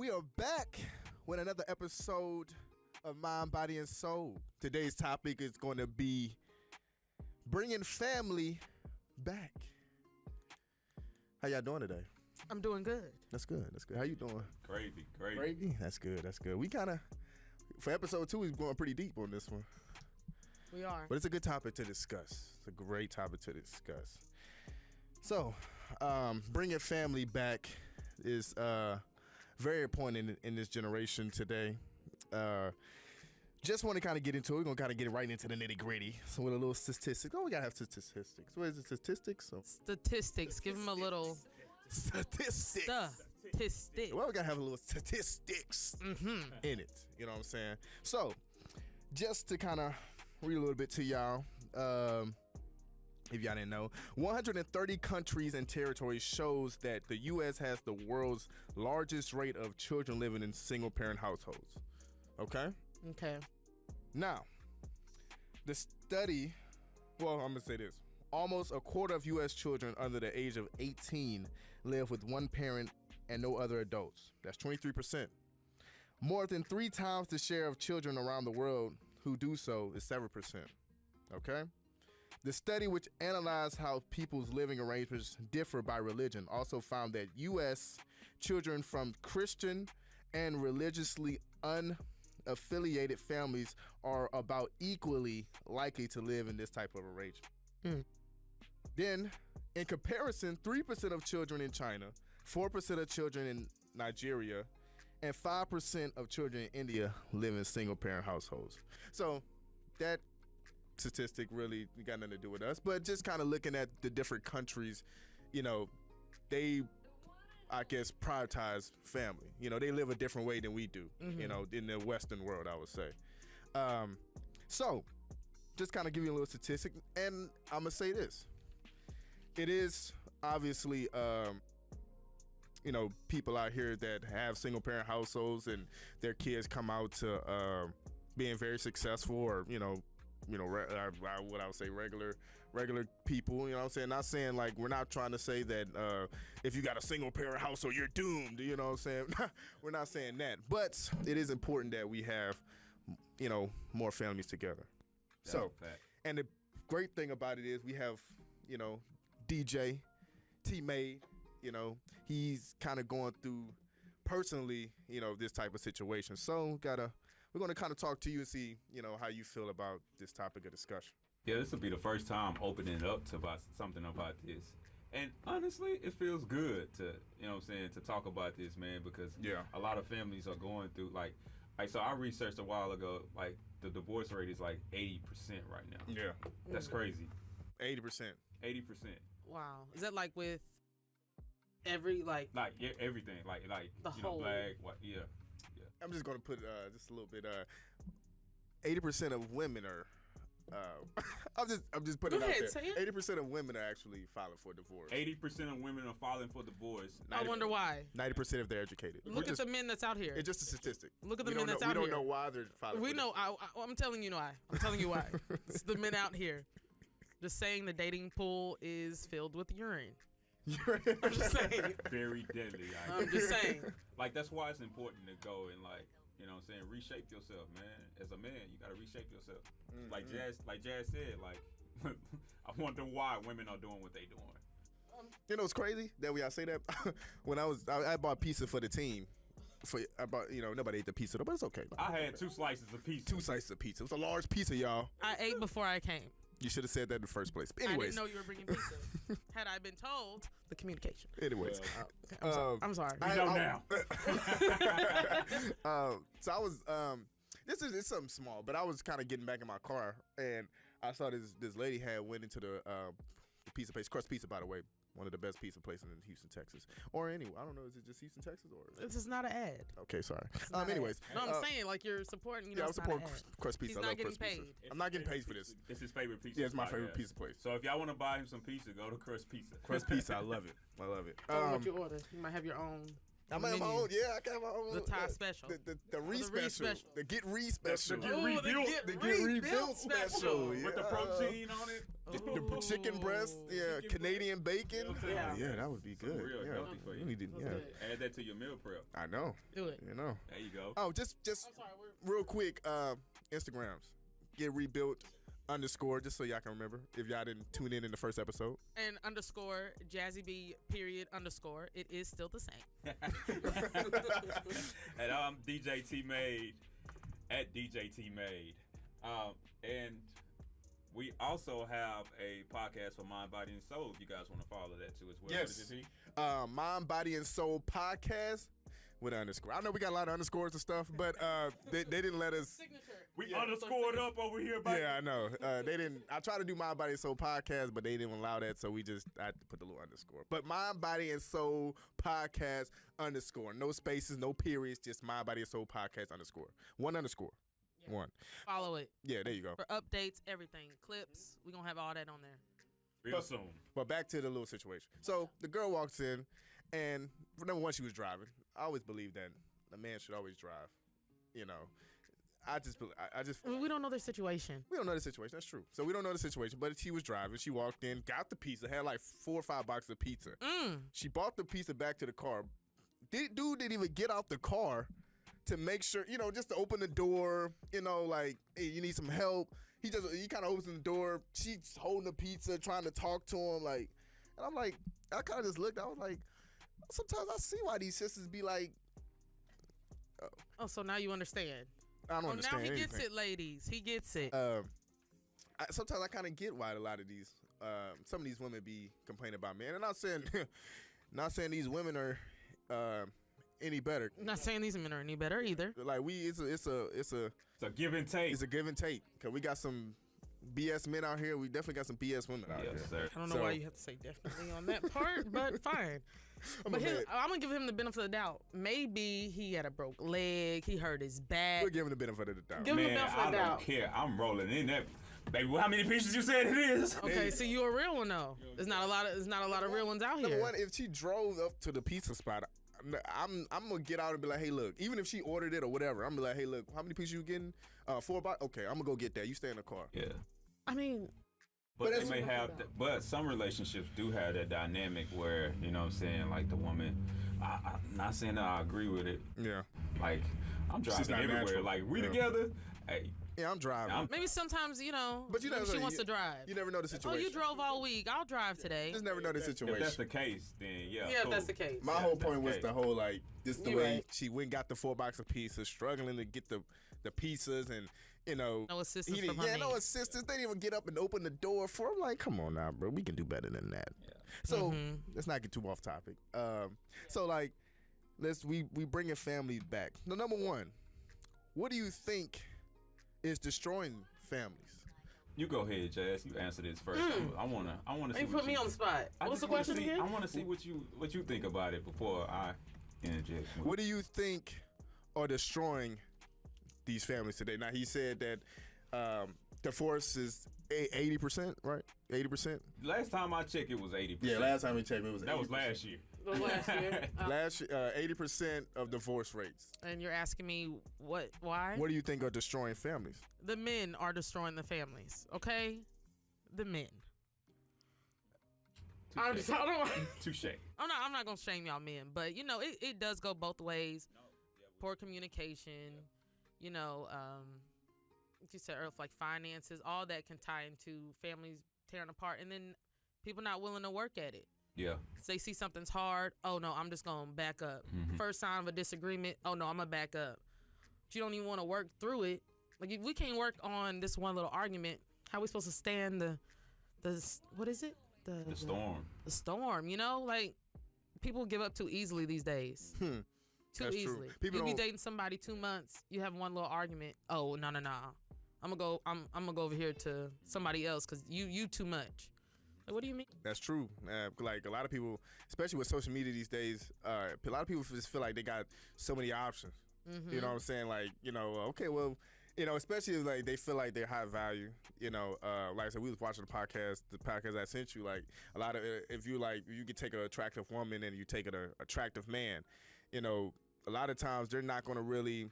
We are back with another episode of Mind, Body, and Soul. Today's topic is going to be bringing family back. How y'all doing today? I'm doing good. That's good. How you doing? Gravy. That's good. We kind of, for episode 2, we're going pretty deep on this one. We are. But it's a good topic to discuss. It's a great topic to discuss. So, bringing family back is very important in this generation today. Just want to kind of get into it. We're going to kind of get right into the nitty gritty. So with a little statistics. Oh, we got to have statistics. What is it, statistics? Statistics. Give them a little. Statistics. Statistics. Well, we got to have a little statistics in it. You know what I'm saying? So, just to kind of read a little bit to y'all. If y'all didn't know, 130 countries and territories shows that the U.S. has the world's largest rate of children living in single-parent households. Okay? Okay. Now, the study, well, I'm going to say this. Almost a quarter of U.S. children under the age of 18 live with one parent and no other adults. That's 23%. More than 3 times the share of children around the world who do so is 7%. Okay? The study, which analyzed how people's living arrangements differ by religion, also found that U.S. children from Christian and religiously unaffiliated families are about equally likely to live in this type of arrangement. Then, in comparison, 3% of children in China, 4% of children in Nigeria, and 5% of children in India live in single-parent households. So that statistic really got nothing to do with us, but just kind of looking at the different countries, you know, they, I guess, prioritize family. You know, they live a different way than we do, you know, in the Western world, I would say. So just kind of give you a little statistic, and I'm gonna say this. It is obviously, you know, people out here that have single parent households and their kids come out to being very successful, or, you know, what I would say, regular people, you know what I'm saying? Not saying, like, we're not trying to say that if you got a single parent household, you're doomed, you know what I'm saying? We're not saying that. But it is important that we have, you know, more families together. That's So, a fact. and the great thing about it is we have, you know, DJ, T-Made, you know, he's kind of going through personally, you know, this type of situation. So we're going to kind of talk to you and see, you know, how you feel about this topic of discussion. Yeah, this will be the first time opening it up to about something about this. And honestly, it feels good to, you know what I'm saying, to talk about this, man, because a lot of families are going through, like, so I researched a while ago, like, the divorce rate is like 80% right now. Yeah. That's crazy. 80%. 80%. Wow. Is that like with every, like yeah, everything. Like the you whole... know, black, white, yeah. I'm just going to put just a little bit, 80% of women are, I'm just putting Go it ahead, out say there. it. 80% of women are actually filing for divorce. 80% of women are filing for divorce. I wonder why. 90% if they're educated. Look at the men that's out here. It's just a statistic. Look at the men that's out here. We here. don't know why they're filing We for know. I'm telling you why. I'm telling you why. It's the men out here. Just saying the dating pool is filled with urine. I'm just saying. Very deadly. I'm just saying. Like, that's why it's important to go and, like, you know what I'm saying, reshape yourself, man. As a man, you gotta reshape yourself. Like Jazz said, like, I wonder why women are doing what they doing. You know, it's crazy that I say that. When I bought pizza for the team. Nobody ate the pizza though, but it's okay. I had 2 slices of pizza. 2 slices of pizza. It was a large pizza, y'all. I ate before I came. You should have said that in the first place. I Anyways. didn't know you were bringing pizza. Had I been told, the communication. Anyways. I'm sorry. We know now. So I was, it's something small, but I was kind of getting back in my car, and I saw this lady had went into the pizza place, Crust Pizza, by the way. One of the best pizza places in Houston, Texas. Or anyway, I don't know, is it just Houston, Texas? Or This is not an ad. Okay, sorry. Anyways. No, I'm saying, like, you're supporting, I'm it's not supporting an ad. Crust Pizza. He's I not love getting Crust paid. Pizza. I'm not getting paid for this. It's his favorite pizza. Yeah, it's my spot, favorite pizza place. So if y'all want to buy him some pizza, go to Crust Pizza. Crust Pizza, I love it. I love it. Tell me what you order. You might have your own I might have my own. Yeah, I got my own. The Thai special. The re-special. The get re-special. The get rebuilt special. With the protein on it. The chicken breast. Yeah, chicken Canadian bacon. Yeah. Yeah, that would be good. Real Yeah, healthy for you. need to, Add that to your meal prep. I know. Do it. You know. There you go. Oh, just I'm sorry. real quick. Instagrams. Get rebuilt _ just so y'all can remember if y'all didn't tune in the first episode. And _ Jazzy B _ It is still the same. And I'm DJ T Made at DJ T Made. And we also have a podcast for Mind, Body, and Soul. If you guys want to follow that too as well. Yes. What is it, Mind, Body, and Soul podcast with an _ I know we got a lot of underscores and stuff, but they didn't let us. Signature. We underscored up over here, buddy. Yeah, I know. They didn't. I tried to do Mind, Body, and Soul podcast, but they didn't allow that, so I had to put the little underscore. But Mind, Body, and Soul podcast _ no spaces, no periods, just Mind, Body, and Soul podcast _ one underscore. Yeah. One. Follow it Yeah, there you go. for updates, everything, clips. We're gonna have all that on there. Real soon. But back to the little situation. So the girl walks in, and number one, she was driving. I always believe that a man should always drive. You know, I just We don't know their situation. we don't know the situation. That's true. So we don't know the situation. But she was driving. She walked in, got the pizza, had like 4 or 5 boxes of pizza. She brought the pizza back to the car. Dude didn't even get out the car to make sure, just to open the door. Like, hey, you need some help. He kind of opens the door. She's holding the pizza, trying to talk to him, like, and I'm like, I kind of just looked. I was like, sometimes I see why these sisters be like, Oh, so now you understand. I don't understand now he anything. gets it, ladies. He gets it. Sometimes I kind of get why a lot of these, some of these women be complaining about men. And not saying these women are any better. I'm not saying these men are any better either. Like it's a give and take. It's a give and take. Cause we got some BS men out here. We definitely got some BS women out here. Yes, sir. I don't know why you have to say definitely on that part, but fine. I'm gonna give him the benefit of the doubt. Maybe he had a broke leg. He hurt his back. We're giving the benefit of the doubt. Give him the Man, benefit of I the don't doubt. care. I'm rolling in that. Baby, how many pieces you said it is? Okay, so you a real one though. There's not a lot of real ones out Number here. one, if she drove up to the pizza spot, I'm gonna get out and be like, hey, look. Even if she ordered it or whatever, I'm gonna be like, hey, look. How many pieces you getting? 4 boxes. Okay, I'm gonna go get that. You stay in the car. Yeah. I mean, But that's- they may have, but some relationships do have that dynamic where, you know what I'm saying, like the woman, I'm not saying that I agree with it. Yeah. Like, I'm She's driving not everywhere. natural. Like, we Yeah. together, hey. Yeah, I'm driving. maybe sometimes But you maybe never she know. wants to drive. You never know the Oh, situation. you drove all week. I'll drive today. Just never know the If situation. that's the case, then yeah. Yeah, if cool. that's the case. My Yeah, whole that's point was okay. the whole like just the You way right. she went and got the 4 boxes of pizzas, struggling to get the pizzas, and No assistance he from didn't, her no man. assistance. They didn't even get up and open the door for him. Like, come on now, bro, we can do better than that. Yeah. So Mhm. let's not get too off topic. So like, we bringing families back. Now, number one, what do you think is destroying families? You go ahead, Jazz. You answer this first. I wanna see. Hey, what put me you- on the spot. I What's just the wanna question see- again? I want to see what you think about it before I interject. What do you think are destroying these families today? Now, he said that divorce is 80%, right? 80%. Last time I checked, it was 80%. Yeah, last time we checked, it was That was last year. The last year. Last 80% of divorce rates. And you're asking me why? What do you think are destroying families? The men are destroying the families. Okay, the men. I Touche. don't. Touche. I'm not gonna shame y'all men, but it does go both ways. Poor communication, like you said earlier, like finances, all that can tie into families tearing apart, and then people not willing to work at it. Yeah. They see something's hard. Oh no, I'm just gonna back up. Mhm. First sign of a disagreement. Oh no, I'm gonna back up. But you don't even want to work through it. Like if we can't work on this one little argument, how are we supposed to stand the what is it? The storm. The storm. Like people give up too easily these days. Too That's true. easily. People You be don't- dating somebody 2 months, you have one little argument. Oh no. I'm gonna go over here to somebody else because you too much. Like, what do you mean? That's true. Like a lot of people, especially with social media these days, a lot of people just feel like they got so many options. Mm-hmm. You know what I'm saying? Like, okay, well, especially if, like, they feel like they're high value. Like I said, we was watching the podcast I sent you. Like, a lot of if you could take an attractive woman and you take an attractive man, you know, a lot of times they're not going to really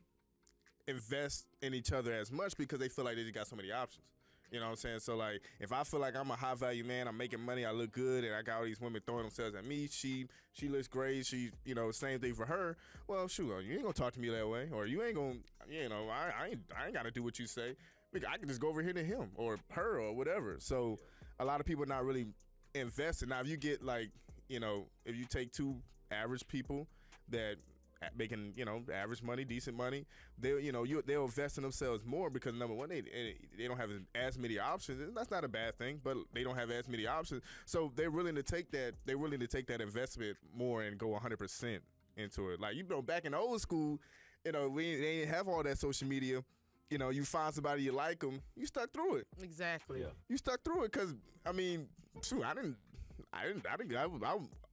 invest in each other as much because they feel like they just got so many options. You know what I'm saying? So, like, if I feel like I'm a high-value man, I'm making money, I look good, and I got all these women throwing themselves at me, she looks great, she, you know, same thing for her, well, shoot, you ain't gonna talk to me that way, or you ain't gonna, you know, I ain't gotta do what you say. I can just go over here to him, or her, or whatever. So, a lot of people are not really invested. Now, if you get, like, you know, if you take two average people that making, you know, average money, decent money, they'll invest in themselves more because, number one, they don't have as many options. And that's not a bad thing, but they don't have as many options. So they're willing to take that investment more and go 100% into it. Like, you know, back in the old school, you know, they didn't have all that social media. You know, you find somebody you like them, you stuck through it. Exactly. Yeah. You stuck through it because, I mean, shoot,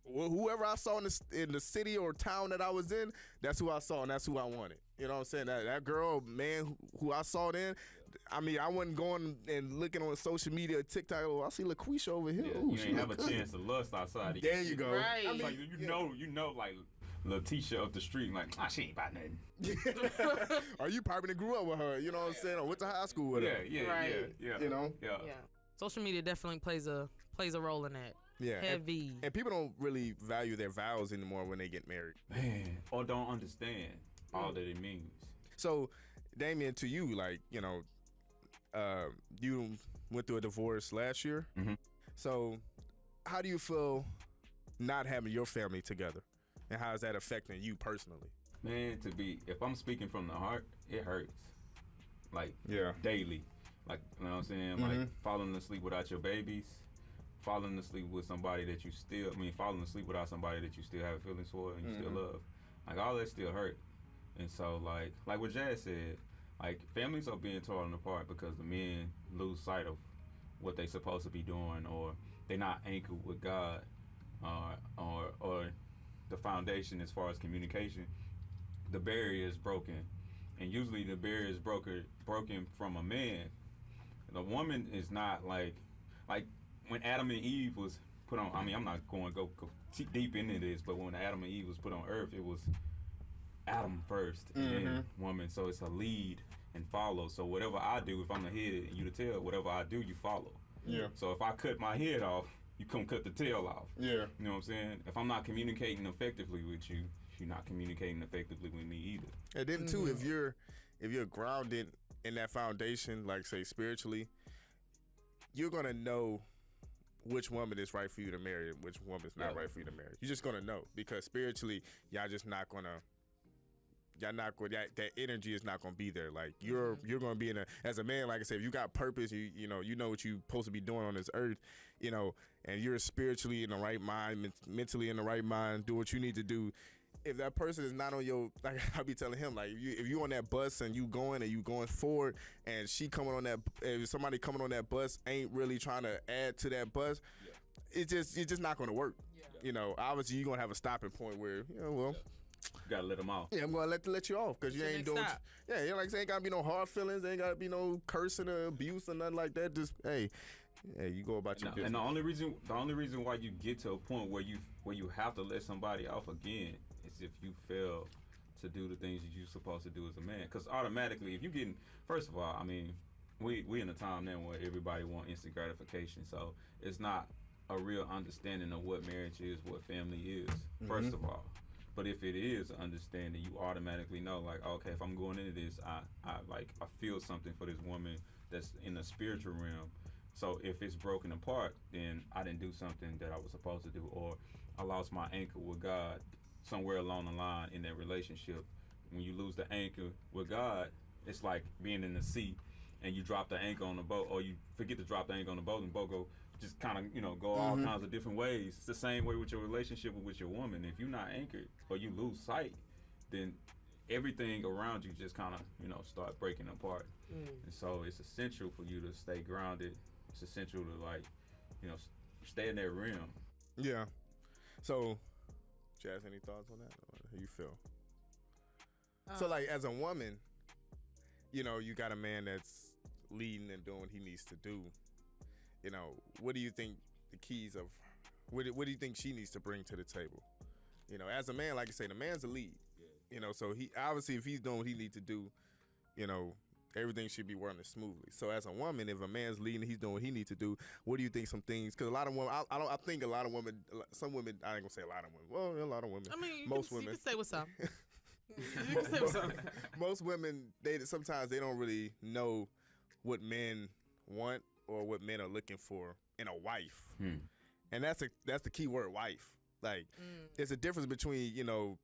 whoever I saw in the city or town that I was in, that's who I saw and that's who I wanted. You know what I'm saying? That girl, man, who I saw then, I mean, I wasn't going and looking on social media, TikTok. Oh, I see LaQuisha over here. Yeah, Ooh, you she ain't have a look good. chance to lust outside. There you go. Right. I mean, Like, you know, like Letitia up the street, like, she ain't about nothing. or you probably grew up with her. You know what I'm saying? Or went to high school with her. Right. Yeah. You know? Yeah. Social media definitely plays a role in that. Yeah. Heavy. And people don't really value their vows anymore when they get married. Man, or don't understand all that it means. So, Damien, to you, like, you know, you went through a divorce last year. Mhm. So, how do you feel not having your family together? And how is that affecting you personally? Man, if I'm speaking from the heart, it hurts. Like, Yeah. daily. Like, you know what I'm saying? Like, falling asleep without your babies, falling asleep with somebody that falling asleep without somebody that you still have feelings for and you still love. Like, all that still hurt. And so, like what Jazz said, like, families are being torn apart because the men lose sight of what they supposed to be doing, or they're not anchored with God, or the foundation as far as communication. The barrier is broken, and usually the barrier is broken from a man. The woman is not like when Adam and Eve was put on. I mean, I'm not going to go deep into this, but when Adam and Eve was put on earth, it was Adam first and then woman. So it's a lead and follow. So whatever I do, if I'm the head and you the tail, whatever I do, you follow. Yeah. So if I cut my head off, you come cut the tail off. Yeah. You know what I'm saying? If I'm not communicating effectively with you, you're not communicating effectively with me either. And then too, if you're grounded in that foundation, like say spiritually, you're gonna know which woman is right for you to marry and which woman's not right for you to marry. You're just gonna know because spiritually, y'all not going. That energy is not gonna be there. Like you're gonna be as a man. Like I said, if you got purpose, you know what you're supposed to be doing on this earth, you know, and you're spiritually in the right mind, mentally in the right mind, do what you need to do. If that person is not on your, like I be telling him, like if you on that bus and you going forward, and she coming on that, if somebody coming on that bus ain't really trying to add to that bus, it's just not gonna work. You know, obviously you're gonna have a stopping point where, you know, well. You gotta let them off. Yeah, I'm gonna let you off because you ain't doing. Yeah, you know, like ain't gotta be no hard feelings, ain't gotta be no cursing or abuse or nothing like that. Just hey, you go about your business. And the only reason why you get to a point where you have to let somebody off again is if you fail to do the things that you're supposed to do as a man. Because automatically, if you getting, first of all, I mean, we in a time now where everybody want instant gratification, so it's not a real understanding of what marriage is, what family is. First of all. But if it is understanding, you automatically know, like, okay, if I'm going into this, I feel something for this woman that's in the spiritual realm. So if it's broken apart, then I didn't do something that I was supposed to do, or I lost my anchor with God somewhere along the line in that relationship. When you lose the anchor with God, it's like being in the sea and you drop the anchor on the boat, or you forget to drop the anchor on the boat, and the boat just kind of, go all kinds of different ways. It's the same way with your relationship with your woman. If you're not anchored or you lose sight, then everything around you just kind of, start breaking apart. And so it's essential for you to stay grounded. It's essential to stay in that realm. Yeah. So, Jazz, any thoughts on that? Or how you feel? So, like, as a woman, you got a man that's leading and doing what he needs to do. What do you think the keys of, what do you think she needs to bring to the table? You know, as a man, like you say, the man's the lead. You know, so he obviously, if he's doing what he needs to do, you know, everything should be running smoothly. So as a woman, if a man's leading, he's doing what he needs to do. What do you think? Some things, because a lot of women, I think a lot of women, some women, I ain't gonna say a lot of women. Well, a lot of women. I mean, most you women. can say what's up. You can say what's up. Most women, sometimes they don't really know what men want or what men are looking for in a wife, and that's the key word, wife. Like, there's a difference between, you know,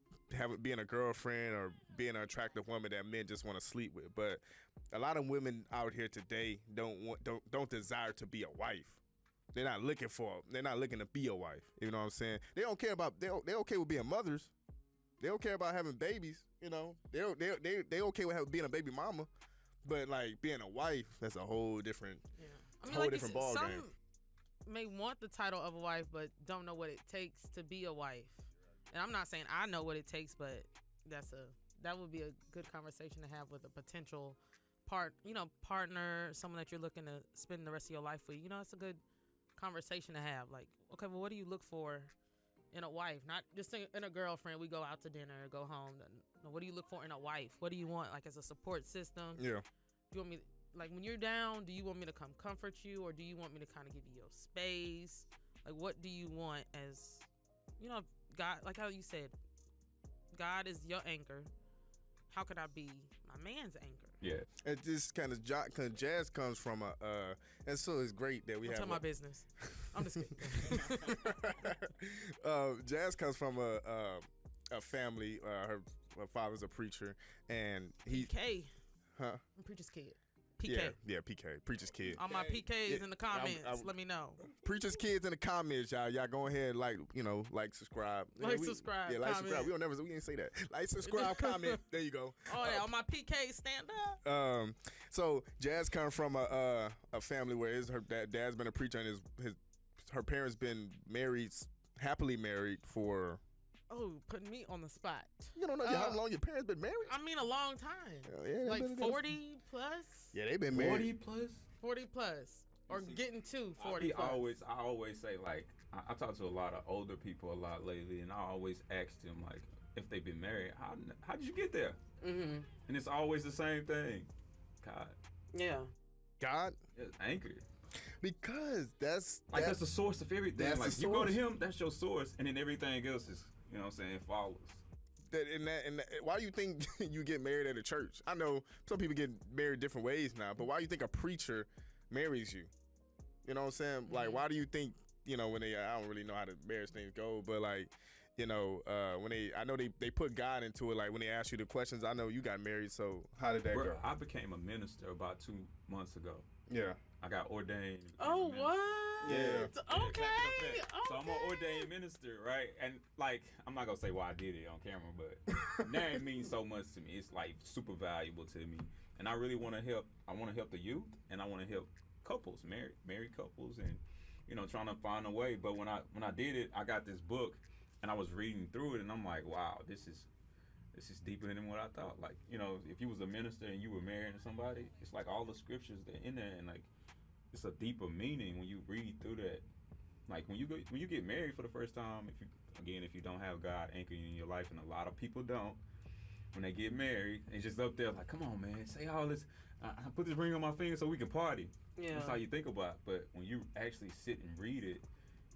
being a girlfriend or being an attractive woman that men just want to sleep with. But a lot of women out here today don't desire to be a wife. They're not looking to be a wife. You know what I'm saying? They don't care about, they're okay with being mothers. They don't care about having babies. You know, they okay with being a baby mama. But like being a wife, that's a whole different, different ball some game. May want the title of a wife, but don't know what it takes to be a wife. And I'm not saying I know what it takes, but that would be a good conversation to have with a potential partner, someone that you're looking to spend the rest of your life with. You know, it's a good conversation to have. Like, okay, well, what do you look for in a wife? Not just in a girlfriend. We go out to dinner, go home. No, what do you look for in a wife? What do you want, like, as a support system? Yeah. Do you want me, like, when you're down, do you want me to come comfort you, or do you want me to kind of give you your space? Like, what do you want as, you know, God, like how you said, God is your anchor. How could I be my man's anchor? Yeah, it just kind of jazz comes from and so it's great that we have. Tell my business. I'm just kidding. Jazz comes from a family. Her father's a preacher, and he PK. Huh? I'm preacher's kid. PK. Yeah, PK. Preacher's kid. All my PKs in the comments. Let me know. Preacher's kids in the comments, y'all. Y'all go ahead, like, subscribe. Subscribe. Yeah, comment. subscribe. We didn't say that. Like, subscribe, comment. There you go. Oh yeah, all my PKs stand up. So Jazz comes from a family where her dad's been a preacher, and her parents been happily married for. Oh, putting me on the spot. You don't know how long your parents been married? I mean, a long time. Yeah, like 40 plus. Yeah, they've been married. 40 plus, or getting to 40 plus. I always say, like, I talk to a lot of older people a lot lately, and I always ask them, like, if they've been married, how did you get there? Mm-hmm. And it's always the same thing. God. Yeah. God? It's anchored. Because that's the source of everything. That's like, the you go to source. him, that's your source, and then everything else is, you know what I'm saying, follows. Why do you think you get married at a church? I know some people get married different ways now, but why do you think a preacher marries you? You know what I'm saying? Mm-hmm. Like, why do you think, you know, when I don't really know how the marriage things go, but like, you know, when I know they put God into it, like when they ask you the questions, I know you got married, so how did that go? I became a minister about 2 months ago. Yeah. I got ordained. Oh, what? Yeah. Okay. So I'm an ordained minister, right? And like, I'm not gonna say why I did it on camera, but that means so much to me. It's like super valuable to me, and I really want to help. I want to help the youth, and I want to help couples, married couples, and you know, trying to find a way. But when I did it, I got this book, and I was reading through it, and I'm like, wow, this is deeper than what I thought. Like, you know, if you was a minister and you were marrying somebody, it's like all the scriptures that are in there, and like, it's a deeper meaning when you read through that. Like when you get married for the first time, if you don't have God anchoring in your life, and a lot of people don't, when they get married, it's just up there like, come on, man, say all this. I put this ring on my finger so we can party. Yeah. That's how you think about it. But when you actually sit and read it,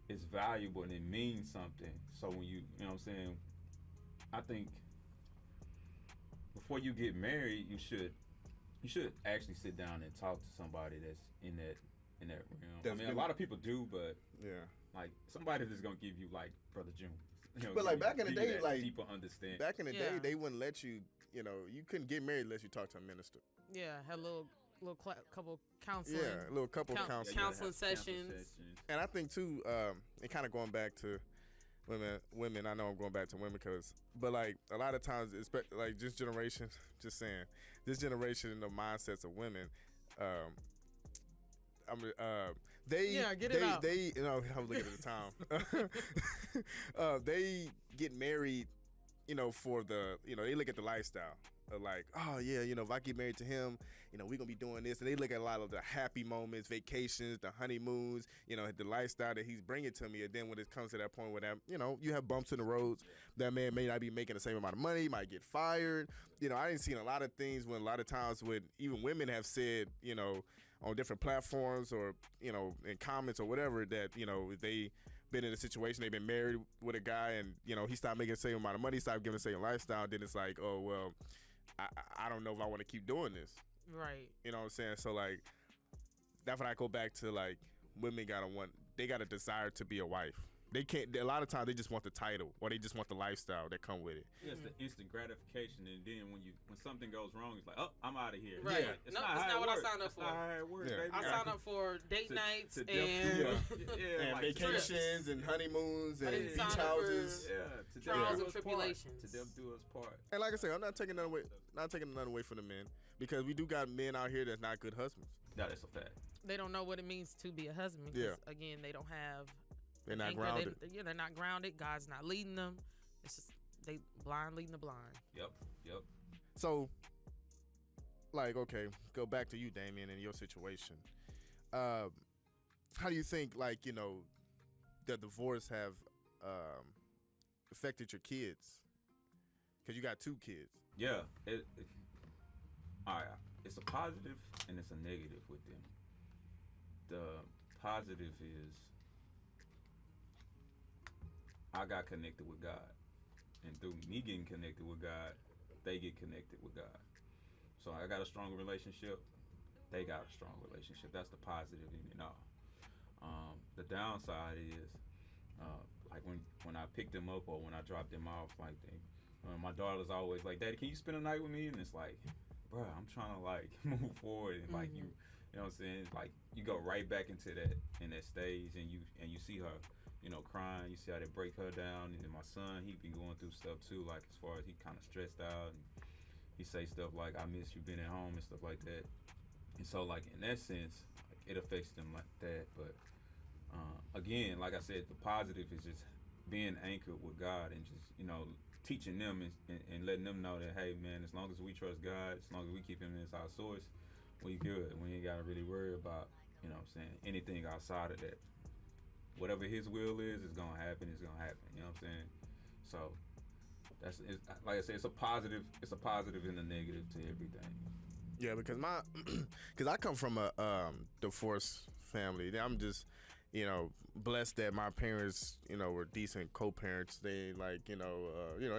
it's valuable and it means something. So when you know what I'm saying, I think before you get married, you should actually sit down and talk to somebody that's in that realm. I mean, a lot of people do, but yeah, like somebody that's gonna give you, like Brother June. You know, but like back in the day, like deeper understanding. Back in the day, they wouldn't let you. You know, you couldn't get married unless you talked to a minister. Yeah, had a little couple counseling. Yeah, a little couple counseling sessions. And I think too, and kind of going back to women. I know I'm going back to women but like a lot of times, like this generation, just saying, this generation and the mindsets of women, they you know, I'm looking at the time. They get married, you know, for the, you know, they look at the lifestyle. of like, oh yeah, if I get married to him, we're gonna be doing this, and they look at a lot of the happy moments, vacations, the honeymoons, the lifestyle that he's bringing to me, and then when it comes to that point where that, you have bumps in the roads, that man may not be making the same amount of money, he might get fired. I didn't seen a lot of things when a lot of times when even women have said, on different platforms or in comments or whatever that they been in a situation, they've been married with a guy, and he stopped making the same amount of money, stopped giving the same lifestyle, then it's like, oh well, I don't know if I want to keep doing this. Right. You know what I'm saying? So like that's when I go back to like women they got a desire to be a wife. They can't. A lot of times they just want the title or they just want the lifestyle that come with it. Yeah, it's the instant gratification, and then when something goes wrong, it's like, oh, I'm out of here. Right. Yeah. It's not what I signed up for. That's not how it works, baby. I signed up for date nights and and like vacations and honeymoons and beach houses. Trials and tribulations. To them do us part. And like I said, I'm not taking none away. Not taking none away from the men, because we do got men out here that's not good husbands. That is a fact. They don't know what it means to be a husband. Again, they don't have. They're not grounded. They're not grounded. God's not leading them. It's just they blind leading the blind. Yep. So, like, okay, go back to you, Damien, and your situation. How do you think, like, the divorce have affected your kids? Because you got 2 kids. Yeah. All right. It's a positive and it's a negative with them. The positive is I got connected with God. And through me getting connected with God, they get connected with God. So I got a strong relationship. They got a strong relationship. That's the positive in it all. The downside is, like when I pick them up or when I drop them off, like my daughter's always like, Daddy, can you spend a night with me? And it's like, bro, I'm trying to like move forward, and like you know what I'm saying? Like you go right back into that stage, and you see her, crying. You see how they break her down. And then my son, he been going through stuff too, like as far as he kind of stressed out, and he say stuff like, I miss you being at home and stuff like that. And so like in that sense, like, it affects them like that. But again, like I said, the positive is just being anchored with God and just, teaching them and letting them know that, hey man, as long as we trust God, as long as we keep him as our source, we good. We ain't gotta really worry about, anything outside of that. Whatever his will is gonna happen, it's gonna happen. You know what I'm saying? So like I said, it's a positive and a negative to everything. Yeah, because because I come from a divorced family. I'm just, blessed that my parents, were decent co-parents. They like, they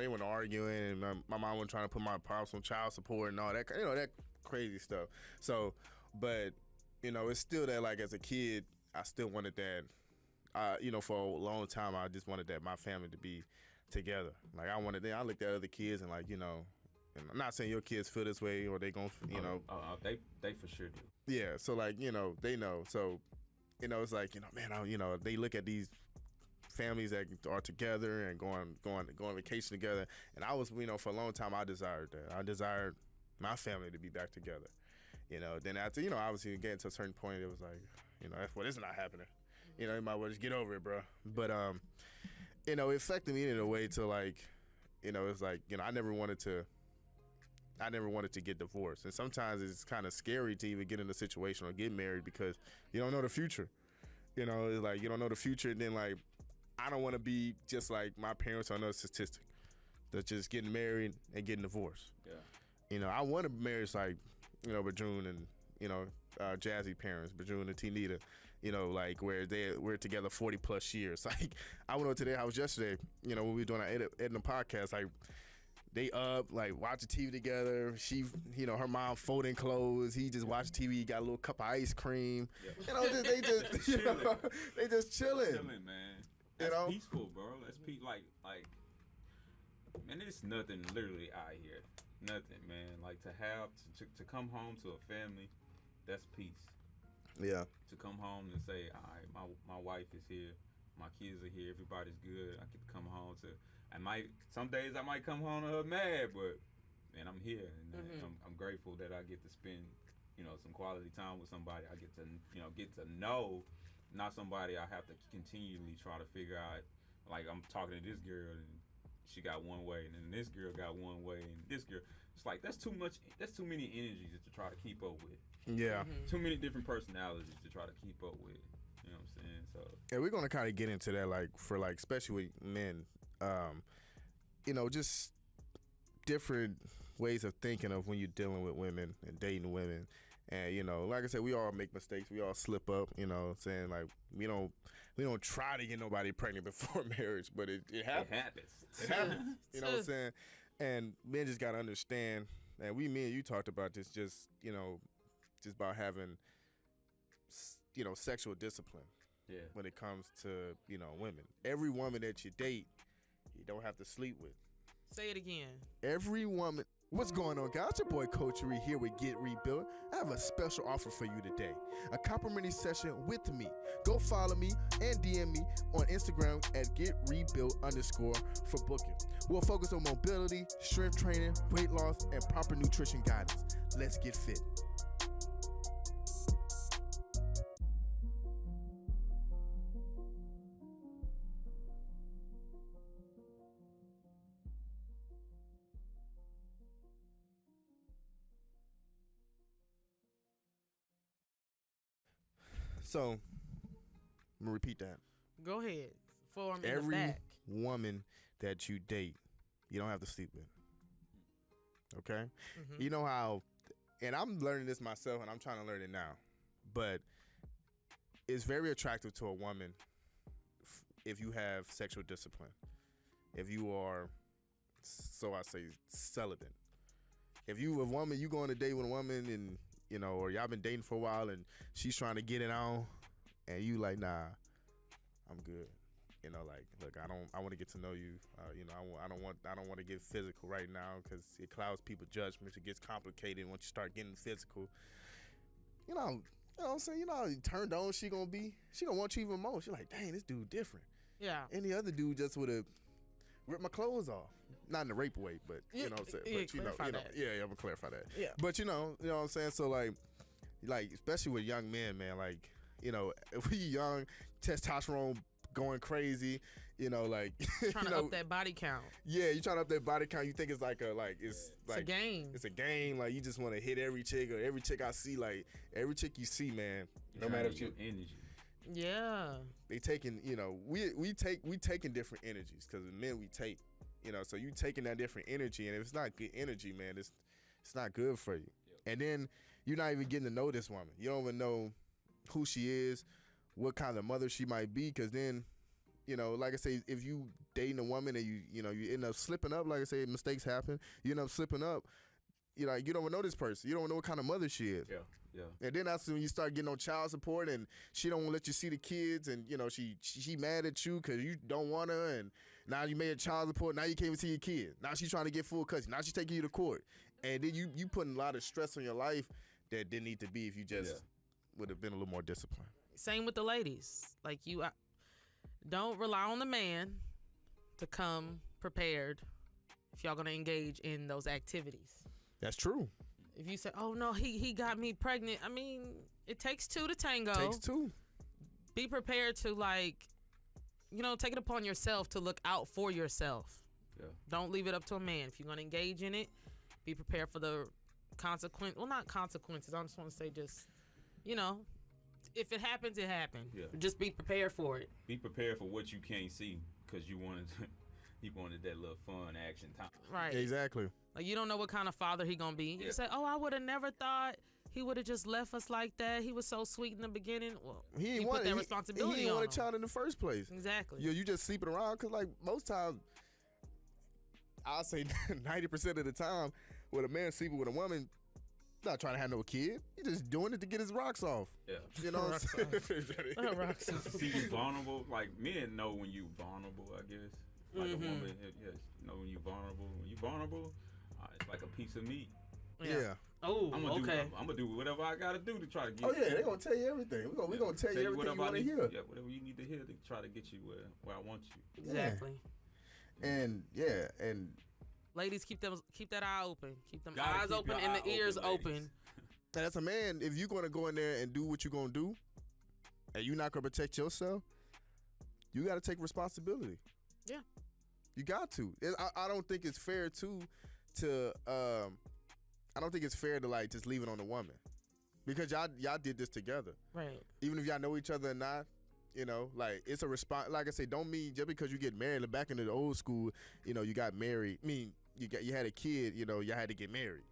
weren't arguing, and my mom wasn't trying to put my pops on child support and all that, that crazy stuff. So, but, it's still that, like, as a kid, I still wanted that. For a long time, I just wanted that my family to be together. Like I looked at other kids and like, and I'm not saying your kids feel this way or they gon', they for sure do. Yeah. So like, they know. So, it's like, man, they look at these families that are together and going vacation together. And I was, for a long time, I desired that. I desired my family to be back together. Then after, obviously getting to a certain point, it was like, it's not happening. You might well just get over it, bro. But, it affected me in a way to like, it's like, I never wanted to get divorced. And sometimes it's kind of scary to even get in a situation or get married because you don't know the future. It's like you don't know the future. And then like, I don't want to be just like my parents on another statistic that's just getting married and getting divorced. Yeah. I want to marry like, Bajun and, Jazzy parents, Bajun and T-Nita. Like where we're together 40 plus years. Like I went over to their house yesterday, when we were doing our editing podcast, like they like watching TV together. She, her mom folding clothes. He just watching TV, got a little cup of ice cream. Yeah. They just, they just chilling. Chilling, man. That's peaceful, bro. That's like, man, there's nothing literally out here. Nothing, man. Like to have, to come home to a family, that's peace. Yeah. To come home and say, all right, my wife is here, my kids are here, everybody's good. I get to come home to. Some days I might come home to her mad, but man, I'm here, and I'm grateful that I get to spend, some quality time with somebody. I get to, get to know, not somebody I have to continually try to figure out. Like I'm talking to this girl, and she got one way, and then this girl got one way, and this girl. It's like that's too much. That's too many energies to try to keep up with. Yeah. Too many different personalities to try to keep up with. You know what I'm saying? So yeah, we're gonna kind of get into that, like for like especially with men, you know, just different ways of thinking of when you're dealing with women and dating women. And you know, like I said, we all make mistakes. We all slip up. You know what I'm saying? Like we don't try to get nobody pregnant before marriage, but it happens. it happens. It happens. You know what I'm saying? And men just gotta understand. And me and you talked about this. Just you know, just about having you know sexual discipline. Yeah. When it comes to you know women, every woman that you date, you don't have to sleep with. Say it again. Every woman. What's going on, guys? Your boy Coachery here with Get Rebuilt. I have a special offer for you today. A complimentary session with me. Go follow me and DM me on Instagram at GetRebuilt_ for booking. We'll focus on mobility, strength training, weight loss, and proper nutrition guidance. Let's get fit. So, I'm gonna repeat that. Go ahead. Form in the Every back. woman that you date, you don't have to sleep with. Okay? Mhm. You know how, and I'm learning this myself, and I'm trying to learn it now, but it's very attractive to a woman if you have sexual discipline. If you are, so I say, celibate. If you a woman, you go on a date with a woman and you know, or y'all been dating for a while and she's trying to get it on, and you like, nah, I'm good. You know, like, look, I want to get to know you. You know, I don't want to get physical right now because it clouds people's judgments. It gets complicated once you start getting physical. You know what I'm saying? You know how turned on she gonna be? She gonna want you even more. She like, dang, this dude different. Yeah. Any other dude just would have ripped my clothes off. Not in a rape way, but you know what I'm saying. But you know, yeah, I'm gonna clarify that. Yeah. But you know what I'm saying. So like especially with young men, man. Like you know, if we young, testosterone going crazy. You know, like Trying to up that body count. Yeah, you trying to up that body count. You think it's like It's like a game. It's a game. Like you just want to hit every chick or every chick I see. Like every chick you see, man. No matter if you energy. Yeah. they taking. You know, we taking different energies because men we take. You know, so you taking that different energy, and if it's not good energy, man, it's not good for you. Yep. And then you're not even getting to know this woman. You don't even know who she is, what kind of mother she might be, because then, you know, like I say, if you dating a woman and you end up slipping up, like I say, mistakes happen. You end up slipping up. You know, you don't even know this person. You don't know what kind of mother she is. Yeah. Yeah. And then that's when you start getting on child support, and she don't want to let you see the kids, and you know she mad at you because you don't want her, and now you made a child support. Now you can't even see your kid. Now she's trying to get full custody. Now she's taking you to court, and then you putting a lot of stress on your life that didn't need to be if you just would have been a little more disciplined. Same with the ladies. Like don't rely on the man to come prepared if y'all gonna engage in those activities. That's true. If you say, "Oh no, he got me pregnant," I mean, it takes two to tango. Takes two. Be prepared to take it upon yourself to look out for yourself. Yeah. Don't leave it up to a man. If you're gonna engage in it, be prepared for the consequence. Well, not consequences. I just want to say, if it happens, it happened. Yeah. Just be prepared for it. Be prepared for what you can't see because you wanted that little fun action time. Right. Exactly. Like you don't know what kind of father he gonna be. You say, "Oh, I would have never thought he would have just left us like that. He was so sweet in the beginning." Well, you put that responsibility he didn't on want him. a child in the first place. Exactly. You just sleeping around because like most times, I'll say 90% of the time, when a man sleeping with a woman, not trying to have no kid. He's just doing it to get his rocks off. Yeah. You know what I'm saying? Rocks off. See you vulnerable. Like men know when you vulnerable, I guess. Like a woman, yes, know when you vulnerable. When you vulnerable, it's like a piece of meat. Yeah. Oh, I'm gonna do whatever I gotta do to try to get. Oh yeah, they're gonna tell you everything. We're gonna tell you everything you want to hear. Yeah, whatever you need to hear to try to get you where I want you. Exactly. Yeah. And ladies, keep that eye open. Keep them Gotta eyes keep open your and eye the ears open, open. as a man, if you're gonna go in there and do what you're gonna do, and you're not gonna protect yourself, you gotta take responsibility. Yeah. You got to. I don't think it's fair to I don't think it's fair to like just leave it on the woman, because y'all did this together. Right. Even if y'all know each other or not, you know, like it's a response. Like I say, don't mean just because you get married. Back in the old school, you know, you got married. I mean, you had a kid. You know, y'all had to get married.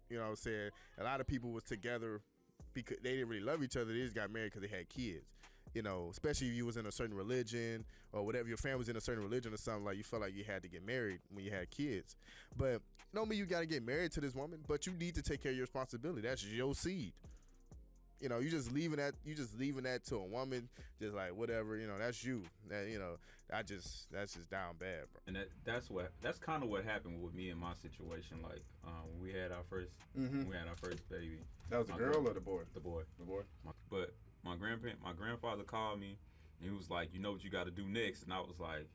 You know what I'm saying? A lot of people was together because they didn't really love each other. They just got married because they had kids. You know, especially if you was in a certain religion or whatever, your family was in a certain religion or something, like you felt like you had to get married when you had kids. But don't mean you got to get married to this woman, but you need to take care of your responsibility. That's your seed. You know, you just leaving that to a woman, just like whatever, you know, that's you. That, you know, that's just down bad, bro. And that's kind of what happened with me in my situation. Like, when we had our first baby. That was the girl or the boy? The boy. But my grandfather called me, and he was like, "You know what you got to do next?" And I was like,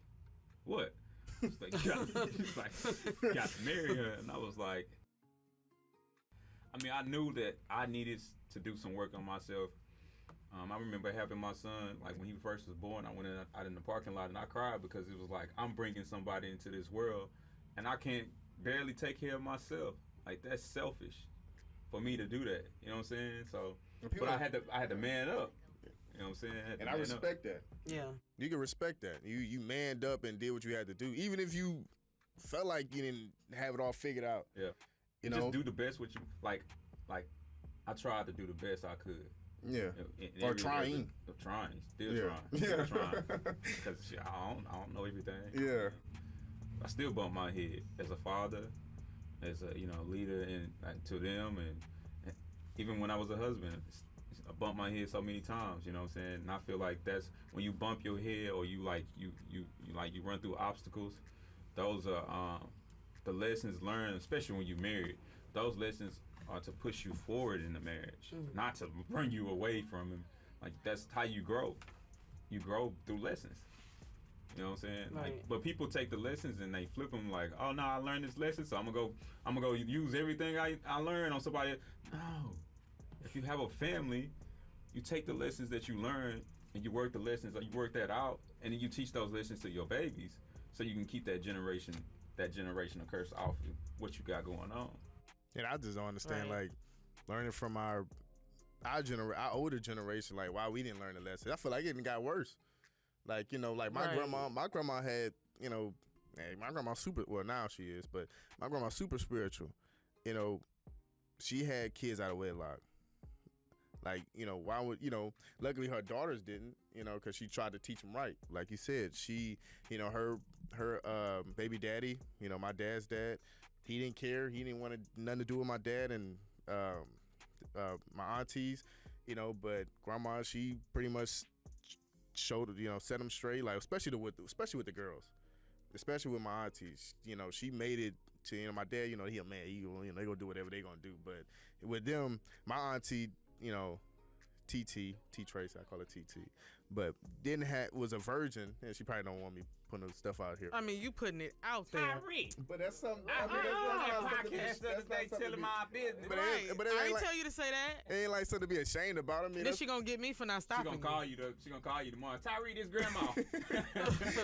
"What?" He was like, "You got to marry her." And I was like, I mean, I knew that I needed to do some work on myself. I remember having my son, like when he first was born, I went out in the parking lot and I cried because it was like, I'm bringing somebody into this world and I can't barely take care of myself. Like, that's selfish for me to do that. You know what I'm saying? So, but I had to man up. You know what I'm saying? And I respect that. Yeah. You can respect that. You manned up and did what you had to do, even if you felt like you didn't have it all figured out. Yeah. You know, just do the best with you. Like I tried to do the best I could. Yeah. Or trying. Still trying. Because I don't know everything. Yeah. I still bump my head as a father, as a leader, and to them, and even when I was a husband, I bumped my head so many times. You know what I'm saying? And I feel like that's when you bump your head or you run through obstacles. Those are the lessons learned, especially when you're married. Those lessons are to push you forward in the marriage, not to run you away from him. Like, that's how you grow. You grow through lessons. You know what I'm saying? Right. Like, but people take the lessons and they flip them like, oh no, I learned this lesson, so I'm gonna go use everything I learned on somebody. No. If you have a family, you take the lessons that you learn and you work the lessons, or you work that out, and then you teach those lessons to your babies, so you can keep that generational curse off of what you got going on. And I just don't understand, Right. like, learning from our older generation, like, why we didn't learn the lesson. I feel like it even got worse. Like, you know, like my grandma had, you know, my grandma's now she is, but my grandma's super spiritual. You know, she had kids out of wedlock. Like, you know, why would, you know, luckily her daughters didn't, you know, because she tried to teach them right. Like you said, she, you know, her baby daddy, you know, my dad's dad, he didn't care. He didn't want nothing to do with my dad and my aunties, you know, but grandma, she pretty much showed, you know, set them straight, like, especially with the girls, especially with my aunties. You know, she made it to, you know, my dad, you know, he a man, you know, they gonna do whatever they gonna do. But with them, my auntie, you know, T Trace, I call her TT, but was a virgin, and she probably don't want me putting stuff out here. I mean, you putting it out there. Tyree. But that's something. I mean, that's not something to telling my business. But I ain't like, tell you to say that. It ain't like something to be ashamed about. I mean, Then she gonna get me for not She stopping. gonna call you tomorrow. Tyree, this grandma.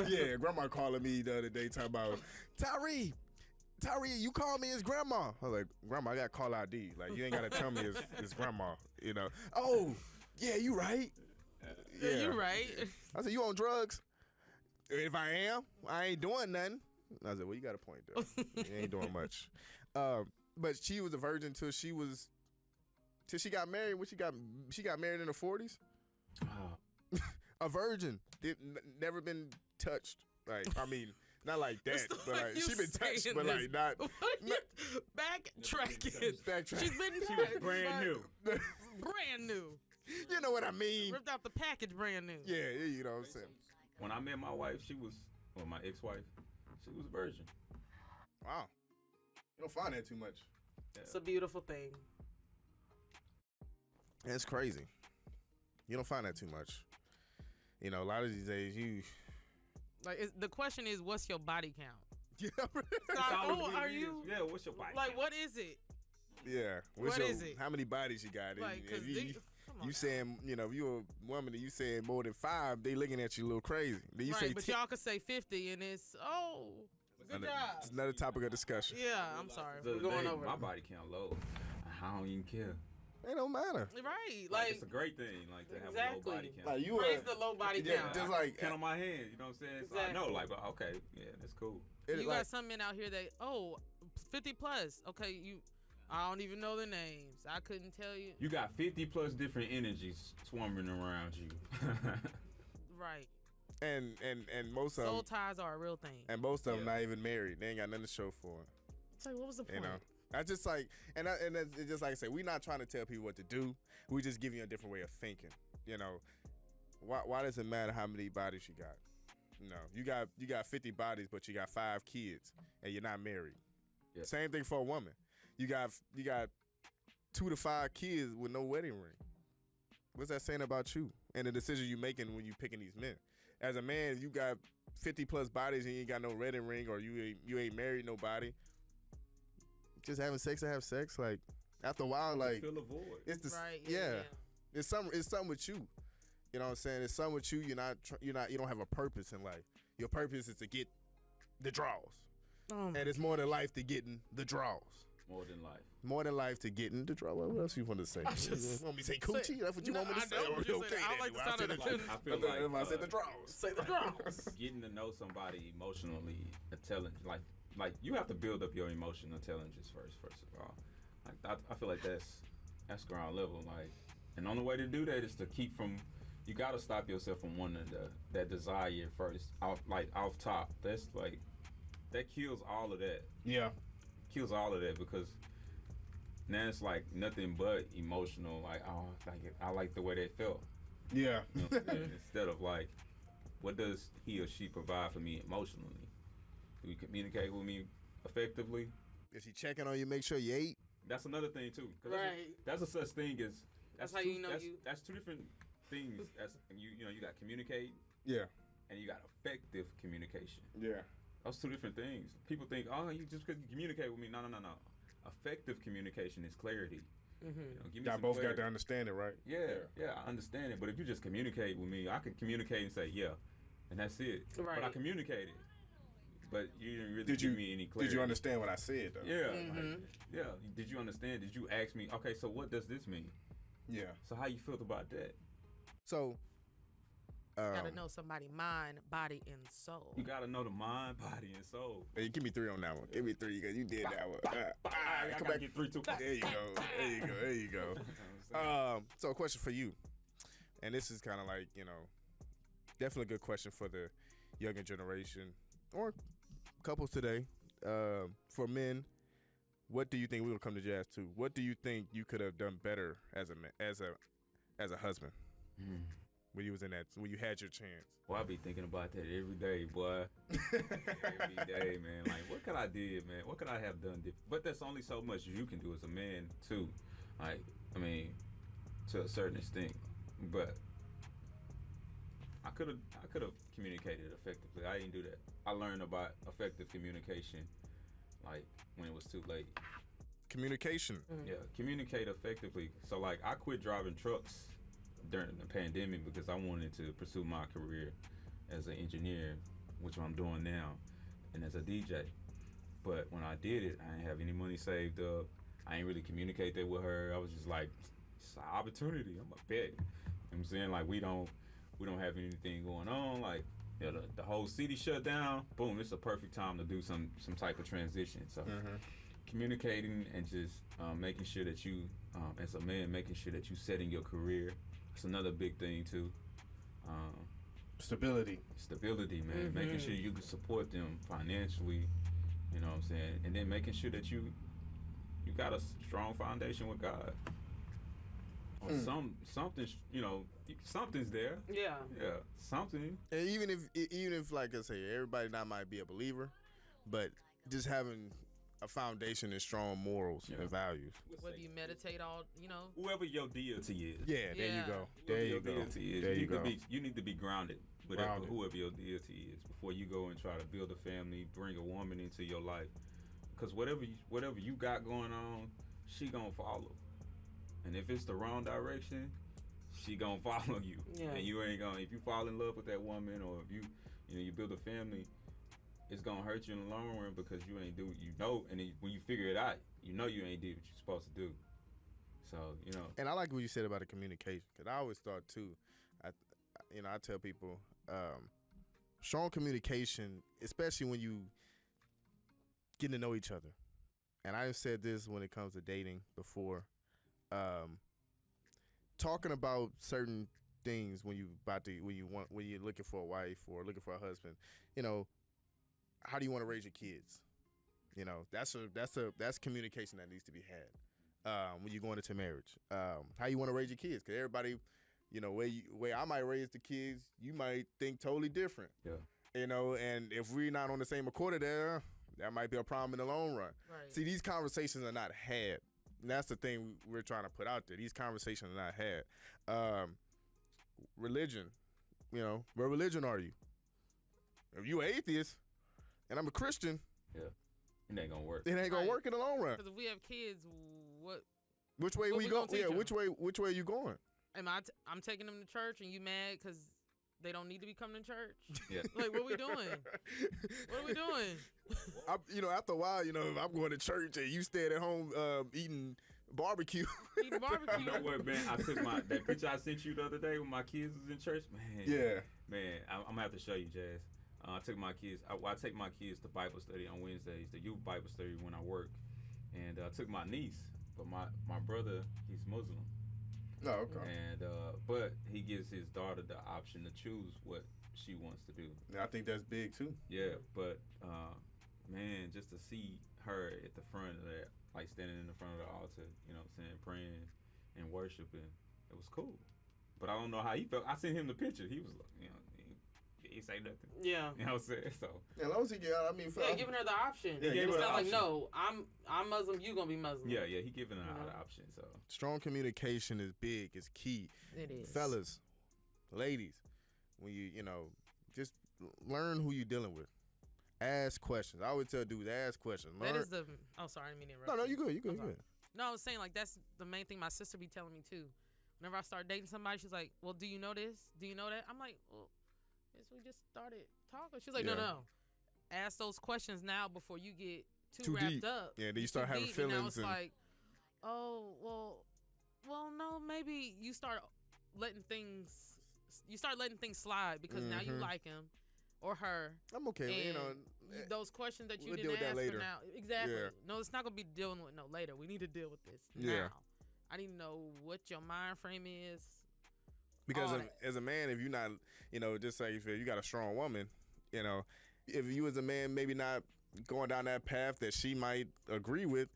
Yeah, grandma calling me the other day talking about Tyree, you called me his grandma. I was like, grandma, I got call ID. Like, you ain't gotta tell me it's grandma. You know? Oh, yeah, you right. Yeah, you right. I said, you on drugs? If I am, I ain't doing nothing. I said, well, you got a point though. You ain't doing much. But she was a virgin till she got married. She got married in her 40s. Oh. A virgin. Never been touched. Like, I mean, not like that, but like she been touched, but like not. Backtracking. Backtracking. She's been She was brand new. Brand new. You know what I mean? Ripped out the package brand new. Yeah, you know what I'm saying. When I met my wife, my ex-wife, she was a virgin. Wow. You don't find that too much. Yeah. It's a beautiful thing. It's crazy. You don't find that too much. You know, a lot of these days, The question is, what's your body count? Yeah. Are you? Yeah, what's your body Like, count? what is it? Yeah. What is it? How many bodies you got? Like, If you come on now. saying, you know, if you're a woman and you saying more than 5, they looking at you a little crazy. Then you say but y'all could say 50 and it's, Good job. It's another topic of discussion. Yeah, I'm sorry. The We're other going day, over. My body count low. I don't even care. It don't matter. Right, Like, like it's a great thing, like to have a Exactly. low body count. Like you praise the low body yeah, count. just I like count on my hand. You know what I'm saying? So I know, like, okay, yeah, that's cool. you got some men out here that 50 plus. Okay, I don't even know their names. I couldn't tell you. You got 50 plus different energies swarming around you. Right. and most of Soul them, ties are a real thing. and most of them not even married. They ain't got nothing to show for it. It's like, what was the point? You know, I just like, and it's just like I say, we're not trying to tell people what to do. We just giving you a different way of thinking. You know, why does it matter how many bodies you got? You know, you got 50 bodies, but you got 5 kids, and you're not married. Yeah. Same thing for a woman. You got 2 to 5 kids with no wedding ring. What's that saying about you and the decision you making when you picking these men? As a man, you got 50 plus bodies and you ain't got no wedding ring, or you ain't married nobody. Just having sex to have sex, like after a while, like Fill a void. it's the Right. yeah. It's something with you. You know what I'm saying? It's something with you. You don't have a purpose in life. Your purpose is to get the draws, and it's more than life to getting the draws. More than life. More than life to getting the draw. What else you want to say? You want me to say coochie? That's what you want me to say? I know what you're Okay, saying. I like the then. sound of the I said I feel like I said the draws. Say the drums. getting to know somebody emotionally intelligent, like you have to build up your emotional intelligence first of all. Like I feel like that's ground level. Like, and the only way to do that is to keep from. You gotta stop yourself from wanting that desire first. Off top. That's like that kills all of that. Yeah. Kills all of that because now it's like nothing but emotional. Like, oh, I like the way that felt. Yeah. You know what I'm saying? Instead of like, what does he or she provide for me emotionally? Do we communicate with me effectively? Is he checking on you? Make sure you ate. That's another thing too. 'Cause Right. That's a such thing as That's how two, you know that's, you. That's 2 different things. That's you got communicate Yeah. and you got effective communication. Yeah. Those 2 different things. People think, oh, you just because you communicate with me. No. Effective communication is clarity. Mm-hmm. You know, give me Y'all some both clarity. got to understand it, right? Yeah, I understand it. But if you just communicate with me, I can communicate and say, yeah, and that's it. Right. But I communicated. But you didn't really Did give you me any clarity. Did you understand what I said though? Yeah. Mm-hmm. Like, yeah. Did you understand? Did you ask me, okay, so what does this mean? Yeah. So how you feel about that? So. Gotta know somebody mind, body, and soul. You gotta know the mind, body, and soul. Hey, give me 3 on that one. Give me 3 because you did that one. I Come gotta back. get 3 too. There you go. There you go. There you go. So a question for you, and this is kind of like, you know, definitely a good question for the younger generation or couples today. For men, what do you think we will come to jazz to? What do you think you could have done better as a man, as a husband when you was in that, when you had your chance? Well, I be thinking about that every day, boy. Every day, man. Like, what could I did, man? What could I have done different? But there's only so much you can do as a man, too. Like, I mean, to a certain extent. But I could have communicated effectively. I didn't do that. I learned about effective communication, like, when it was too late. Communication. Yeah, communicate effectively. So, like, I quit driving trucks during the pandemic because I wanted to pursue my career as an engineer, which I'm doing now, and as a DJ. But when I did it, I didn't have any money saved up. I ain't really communicate that with her. I was just like, it's an opportunity. I'm a bet. You know what I'm saying? Like, we don't have anything going on. Like, you know, the whole city shut down. Boom, it's a perfect time to do some type of transition. So communicating and just making sure that you, as a man, making sure that you setting your career. It's another big thing too. Stability, man. Making sure you can support them financially. You know what I'm saying, and then making sure that you got a strong foundation with God. Or something, you know, something's there. Yeah. Yeah, something. and even if like I say, everybody not might be a believer, but just having a foundation and strong morals and values. Whether you meditate all, you know. Whoever your deity is. Yeah, there you Yeah. go. Whoever There you your go. deity is. There you need go. to be, you need to be grounded with Grounded. whoever your deity is before you go and try to build a family, bring a woman into your life. Because whatever you got going on, she gonna follow. And if it's the wrong direction, she gonna follow you. Yeah. And you ain't gonna, if you fall in love with that woman, or if you build a family, it's gonna hurt you in the long run because you ain't do what you know, and then when you figure it out, you know you ain't did what you're supposed to do. So And I like what you said about the communication, because I always thought too. I tell people, strong communication, especially when you getting to know each other. And I've said this when it comes to dating before. Talking about certain things when you're looking for a wife or looking for a husband, how do you want to raise your kids? That's communication that needs to be had when you're going into marriage. How you want to raise your kids? Because everybody, way I might raise the kids, you might think totally different. Yeah. And if we're not on the same accord there, that might be a problem in the long run. Right. See, these conversations are not had. And that's the thing we're trying to put out there. These conversations are not had. Religion, what religion are you? If you an atheist and I'm a Christian, yeah, it ain't gonna work. It ain't gonna work in the long run. Because if we have kids, which way we go? Yeah, which way are you going? I'm taking them to church, and you mad because they don't need to be coming to church? Yeah. Like, what we doing? What are we doing? After a while, if I'm going to church and you staying at home eating barbecue. Eating barbecue. You know what, man? I took that picture I sent you the other day when my kids was in church. Man. Yeah. Man, I'm gonna have to show you, Jazz. I took my kids. I take my kids to Bible study on Wednesdays, the youth Bible study when I work, and I took my niece, but my brother, he's Muslim. Oh, okay. And but he gives his daughter the option to choose what she wants to do. Yeah, I think that's big too. Yeah, but man, just to see her at the front of that, like standing in the front of the altar, praying and worshiping, it was cool. But I don't know how he felt. I sent him the picture. He was like, he say nothing. Yeah. You know what I'm saying? So. Yeah, as long as he giving her the option. Yeah, it's not like, option. no, I'm Muslim, you gonna be Muslim. Yeah, he giving her the option. So strong communication is big. It's key. It is. Fellas, ladies, when you just learn who you're dealing with. Ask questions. I always tell dudes, ask questions. That is the. Oh, sorry, I didn't mean to interrupt. No, you good. You good. No, I was saying, like, that's the main thing my sister be telling me too. Whenever I start dating somebody, she's like, "Well, do you know this? Do you know that?" I'm like, "Well, yes, we just started talking." She's like, "No. Ask those questions now before you get too wrapped deep. up." Yeah, then you start having feelings. And now it's like, oh, well, no, maybe you start letting things slide because now you like him or her. I'm okay. Those questions that you we'll didn't deal with ask that later. for now. Exactly. Yeah. No, it's not gonna be dealing with later. We need to deal with this Yeah. now. I need to know what your mind frame is. Because as a man, if you're not, just like if you got a strong woman, if you as a man maybe not going down that path that she might agree with,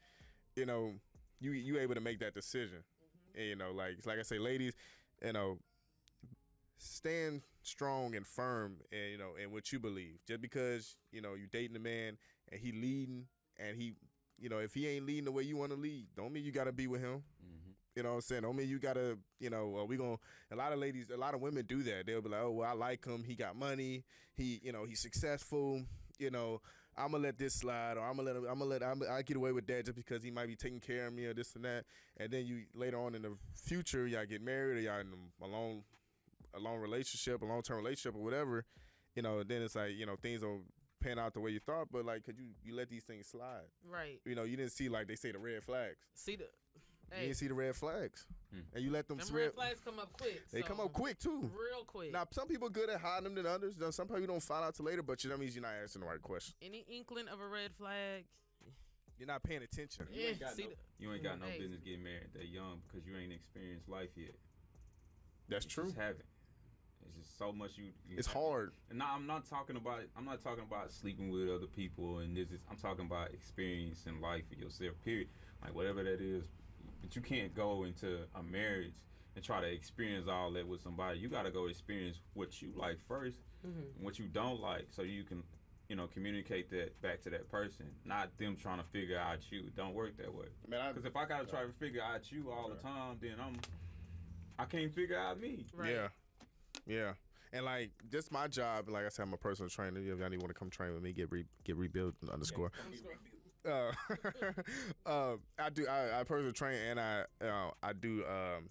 you able to make that decision. Mm-hmm. And, like I say, ladies, stand strong and firm, and in what you believe. Just because you dating a man and he leading, and he, if he ain't leading the way you want to lead, don't mean you got to be with him. Mm-hmm. You know what I'm saying? Don't mean you gotta, a lot of women do that. They'll be like, oh, well, I like him. He got money. He, he's successful. I'm gonna let this slide, or I get away with that just because he might be taking care of me or this and that. And then you later on in the future, y'all get married or y'all in a long relationship, a long-term relationship or whatever. Then it's like, things don't pan out the way you thought, but like, could you let these things slide? Right. You didn't see, like they say, the red flags. Hey, you didn't see the red flags. And you let them red flags come up quick. They come up quick too. Real quick. Now some people good at hiding them than others. Some people you don't find out till later, but that means you're not asking the right question. Any inkling of a red flag, you're not paying attention. You ain't got no business getting married that young because you ain't experienced life yet. That's true. Just haven't. It's just so much it's hard. And now I'm not talking about sleeping with other people and this is. I'm talking about experiencing life for yourself. Period. Like whatever that is. But you can't go into a marriage and try to experience all that with somebody. You got to go experience what you like first, and what you don't like, so you can, communicate that back to that person. Not them trying to figure out you. It don't work that way. Because if I got to try to figure out you all the time, then I can't figure out me. Right. Yeah. And like, just my job. Like I said, I'm a personal trainer. If y'all want to come train with me, get rebuild _ I personally train, and I do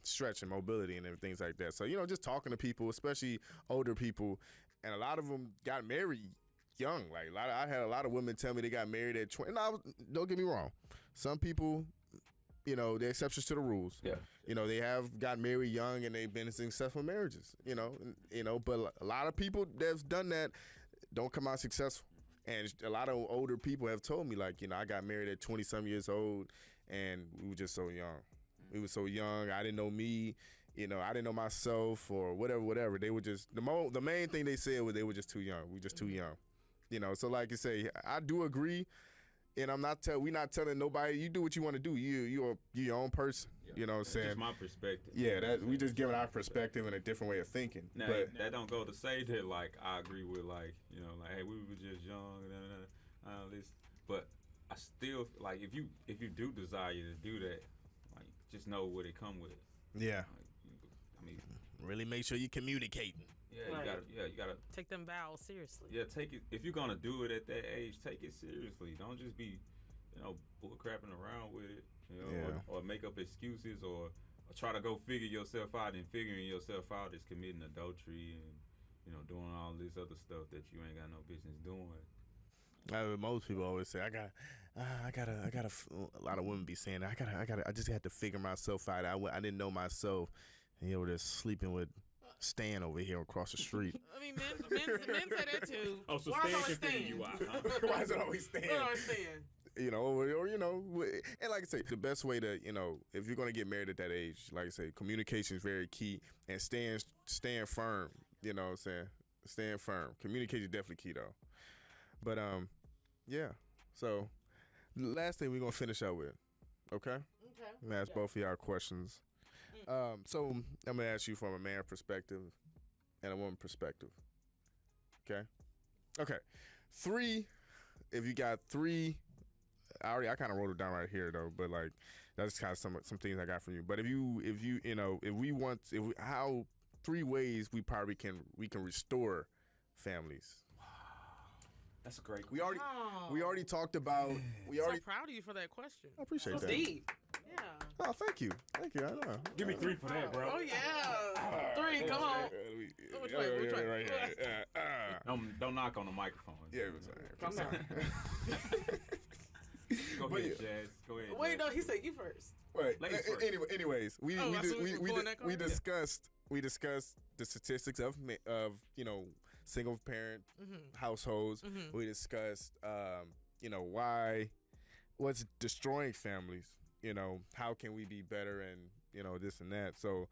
stretch and mobility and things like that. So just talking to people, especially older people, and a lot of them got married young. Like I had a lot of women tell me they got married at 20. Now, don't get me wrong. Some people, you know, they're exceptions to the rules. Yeah. You know, they have got married young and they've been in successful marriages. But a lot of people that's done that don't come out successful. And a lot of older people have told me, like, you know, I got married at 20-some years old, and we were just so young. We were so young. I didn't know me. You know, I didn't know myself or whatever. They were just, the main thing they said was they were just too young. We just too young. You know, so like you say, I do agree. And we're not telling nobody, you do what you want to do. You're your own person. Yeah. You know what I'm saying? That's my perspective. Yeah, we just giving our perspective and a different way of thinking. Now, but that don't go to say that, like, I agree with, like, you know, like, hey, we were just young, this. But I still, like, if you do desire to do that, like, just know what it come with. Yeah. Like, I mean, really make sure you're communicating. Yeah, right. you gotta take them vows seriously. Yeah, take it. If you're gonna do it at that age, take it seriously. Don't just be, you know, bull crapping around with it, you know, or make up excuses or try to go figure yourself out. And figuring yourself out is committing adultery and, you know, doing all this other stuff that you ain't got no business doing. Most people always say, a lot of women be saying, I just had to figure myself out. I didn't know myself, and you know, just sleeping with Stan over here across the street. I mean, men say that too. Oh, so Stan can figure you out, huh? Why is it always Stan? You know, or you know, and like I say, the best way to, you know, if you're gonna get married at that age, like I say, communication is very key, and stand firm. You know what I'm saying? Stand firm. Communication is definitely key though. But yeah. So last thing we're gonna finish up with, okay? Okay. I'm gonna ask both of y'all questions. So I'm gonna ask you from a man perspective and a woman perspective. Okay. Okay. 3. If you got 3, I kind of wrote it down right here though, but like that's kind of some things I got from you. But how 3 ways we can restore families. That's a great. We already talked about. So proud of you for that question. I appreciate that. Deep. Yeah. Oh, thank you. I know. Give me 3 for that, bro. Oh yeah. 3. Come on. Which way? Right here. Don't knock on the microphone. Yeah, calm down. Go ahead, Jazz. Go ahead. Wait, no, he said you first. Wait. Anyways, we discussed the statistics of you know, single parent households. Mm-hmm. We discussed you know, what's destroying families. You know, how can we be better and, you know, this and that. So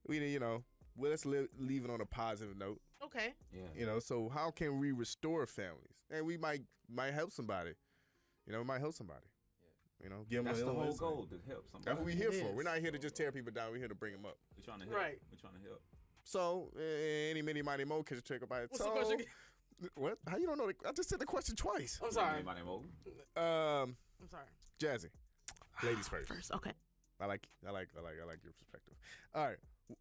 we, you know, let's leave it on a positive note. Okay. Yeah. You know, so how can we restore families? And we might help somebody. You know, we might help somebody. Yeah. You know, give them That's the whole goal, to help somebody. That's what we're here for. We're not here to just tear people down. We're here to bring them up. We're trying to help. Right. We're trying to help. So, any, many, mighty, mo, catch a trick by its toe. What's the question? What? How you don't know? I just said the question twice. I'm sorry. I'm sorry. Jazzy. Ladies first. Okay. I like your perspective. All right.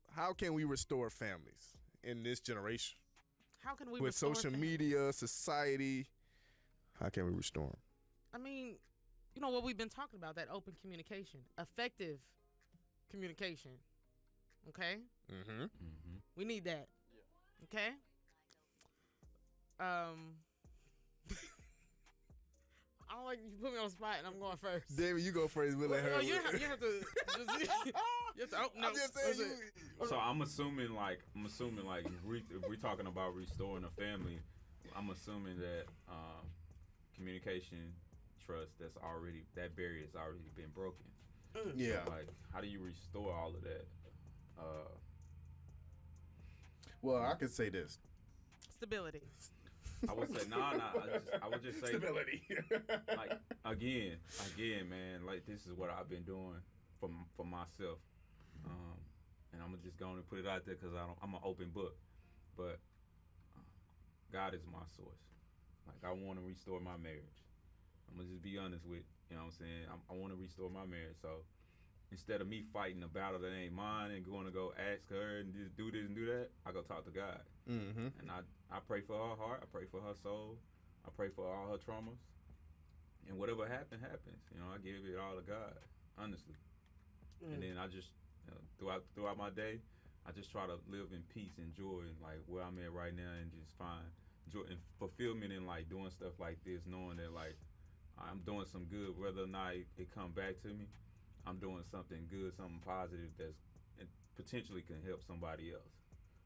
How can we restore families in this generation? How can we with restore social families? media, society? How can we restore them? I mean, you know what we've been talking about, that open communication, effective communication. Okay? Mm-hmm. Mm-hmm. We need that. Yeah. Okay? I don't like you put me on the spot and I'm going first. David, you go first. We'll let her. No, you have to. You have to open up. I'm just saying So I'm assuming like if we're talking about restoring a family, I'm assuming that communication, trust, that barrier has already been broken. Yeah. So, like, how do you restore all of that? Well, I could say this. Stability. I would say I would just say stability. Like again, man. Like this is what I've been doing for myself, and I'm just going to put it out there because I'm an open book. But God is my source. Like I want to restore my marriage. I'm gonna just be honest with you know what I'm saying. I want to restore my marriage. So instead of me fighting a battle that ain't mine and going to go ask her and just do this and do that, I go talk to God. Mm-hmm. And I pray for her heart. I pray for her soul. I pray for all her traumas. And whatever happens. You know, I give it all to God, honestly. And then I just, you know, throughout my day, I just try to live in peace and joy and like where I'm at right now and just find joy and fulfillment in like doing stuff like this, knowing that like I'm doing some good, whether or not it come back to me. I'm doing something good, something positive that's and potentially can help somebody else.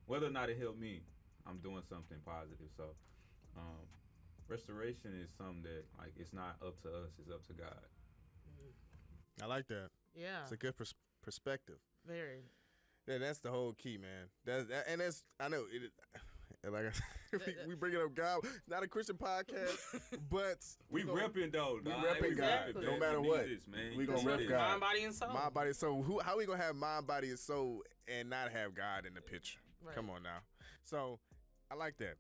Whether or not it helped me, I'm doing something positive. So, restoration is something that like it's not up to us; it's up to God. I like that. Yeah. It's a good perspective. Very. Yeah, that's the whole key, man. That's I know it. Like I said, we bring it up, God. It's not a Christian podcast, but we repping though. We repping God, no matter what. This, man. We gonna rep God. Mind, body, and soul. Mind, body, and soul. How we gonna have mind, body, and soul and not have God in the picture? Right. Come on now. So I like that.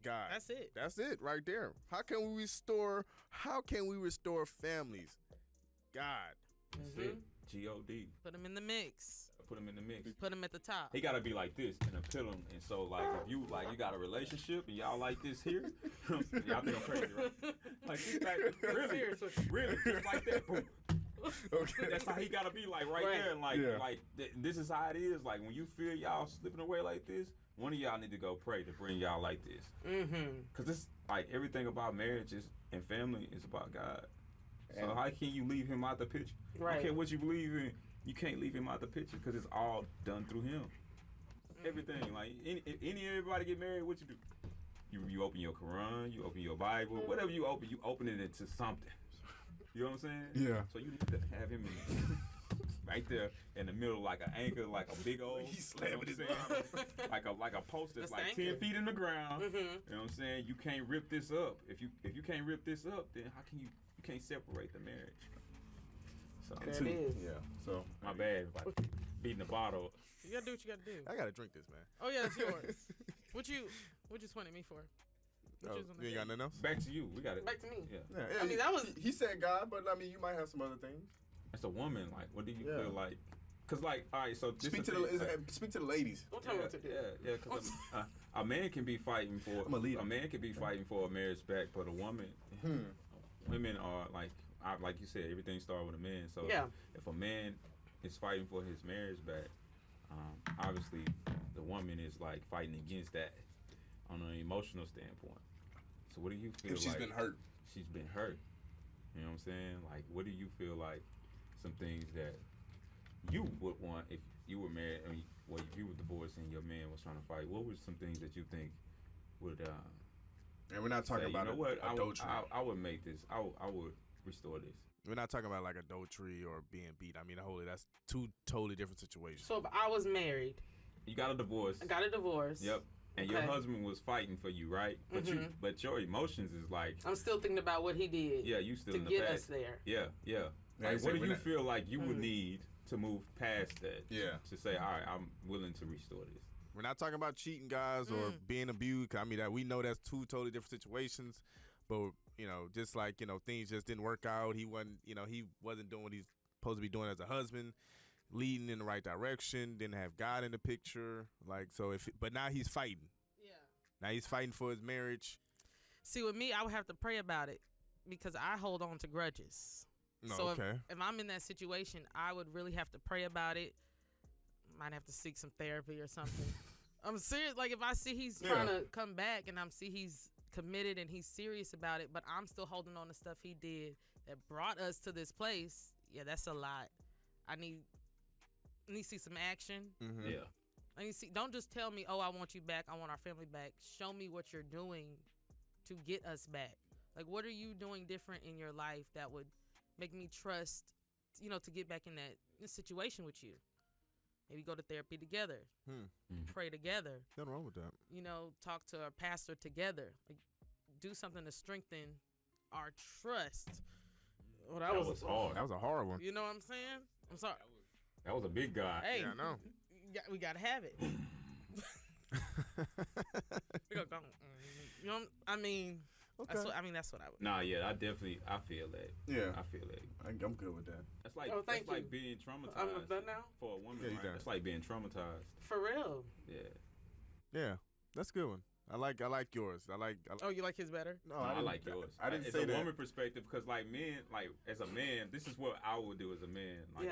God. That's it. That's it right there. How can we restore families? God. That's it. G-O-D. Put them in the mix. Put him in the mix. Put him at the top. He gotta be like this and appeal him. And so, like, if you got a relationship and y'all like this here, y'all think I'm crazy, right? Like, he's like, really, just like that. Boom. Okay. That's how he gotta be, like, right there. And like, this is how it is. Like, when you feel y'all slipping away like this, one of y'all need to go pray to bring y'all like this. Cause this, like, everything about marriage and family is about God. So how can you leave him out the picture? Right. I don't care what you believe in. You can't leave him out the picture because it's all done through him. Everything. Like, everybody get married, what you do? You open your Quran, you open your Bible, whatever you open it into something. You know what I'm saying? Yeah. So you need to have him in right there in the middle, like an anchor, like a big old, he's slamming his like a post that's like 10 feet in the ground. You know what I'm saying? You can't rip this up. If you can't rip this up, then how can you can't separate the marriage? So it is. Yeah. So my bad, like beating the bottle. You gotta do what you gotta do. I gotta drink this, man. Oh yeah, it's yours. What you pointed me for? You ain't got nothing else? Back to you. We got it. Back to me. Yeah. I mean, that was. He said God, but I mean, you might have some other things. As a woman, like, what do you feel like? Cause like, all right, so speak to the ladies. Don't tell me what to do. Yeah. Cause a man can be fighting for a man can be fighting for a marriage back, but a woman, women are like you said, everything starts with a man. So if a man is fighting for his marriage back, obviously the woman is like fighting against that on an emotional standpoint. So what do you feel? If she's been hurt. She's been hurt. You know what I'm saying? Like, what do you feel like? Some things that you would want if you were married. I mean, well, if you were divorced and your man was trying to fight, what were some things that you think would? And we're not talking about adultery. I would make this. I would restore this. We're not talking about like adultery or being beat. I mean, that's two totally different situations. So if I was married, you got a divorce. I got a divorce. Yep. And your husband was fighting for you, right? But but your emotions is like I'm still thinking about what he did. Yeah, you still to in the get past. us there. Yeah. Like, what do you feel like you would need to move past that? Yeah. To say, all right, I'm willing to restore this. We're not talking about cheating, guys, or being abused. I mean, we know that's two totally different situations. But just like things just didn't work out. He wasn't doing what he's supposed to be doing as a husband, leading in the right direction. Didn't have God in the picture. Like but now he's fighting. Yeah. Now he's fighting for his marriage. See, with me, I would have to pray about it because I hold on to grudges. No, so okay. if I'm in that situation, I would really have to pray about it. Might have to seek some therapy or something. I'm serious. Like if I see he's trying to come back and see he's committed and he's serious about it, but I'm still holding on to stuff he did that brought us to this place. Yeah, that's a lot. I need to see some action. Mm-hmm. Yeah. I need to see. Don't just tell me, "Oh, I want you back. I want our family back." Show me what you're doing to get us back. Like, what are you doing different in your life that would make me trust, to get back in that situation with you? Maybe go to therapy together. Pray together. Nothing wrong with that. Talk to a pastor together. Like, do something to strengthen our trust. Oh, that was hard. That was a hard one. You know what I'm saying? I'm sorry. That was a big guy. Hey, yeah, I know. We gotta have it. We gonna go. I mean. Okay. That's what I would. Nah, yeah, I feel that. Yeah. I feel that. I'm good with that. That's like being traumatized. I'm done now? For a woman, right? That's like being traumatized. For real. Yeah. Yeah, that's a good one. I like yours. Oh, you like his better? No, I like yours. I didn't say that. It's a woman perspective because like men, like as a man, this is what I would do as a man. Like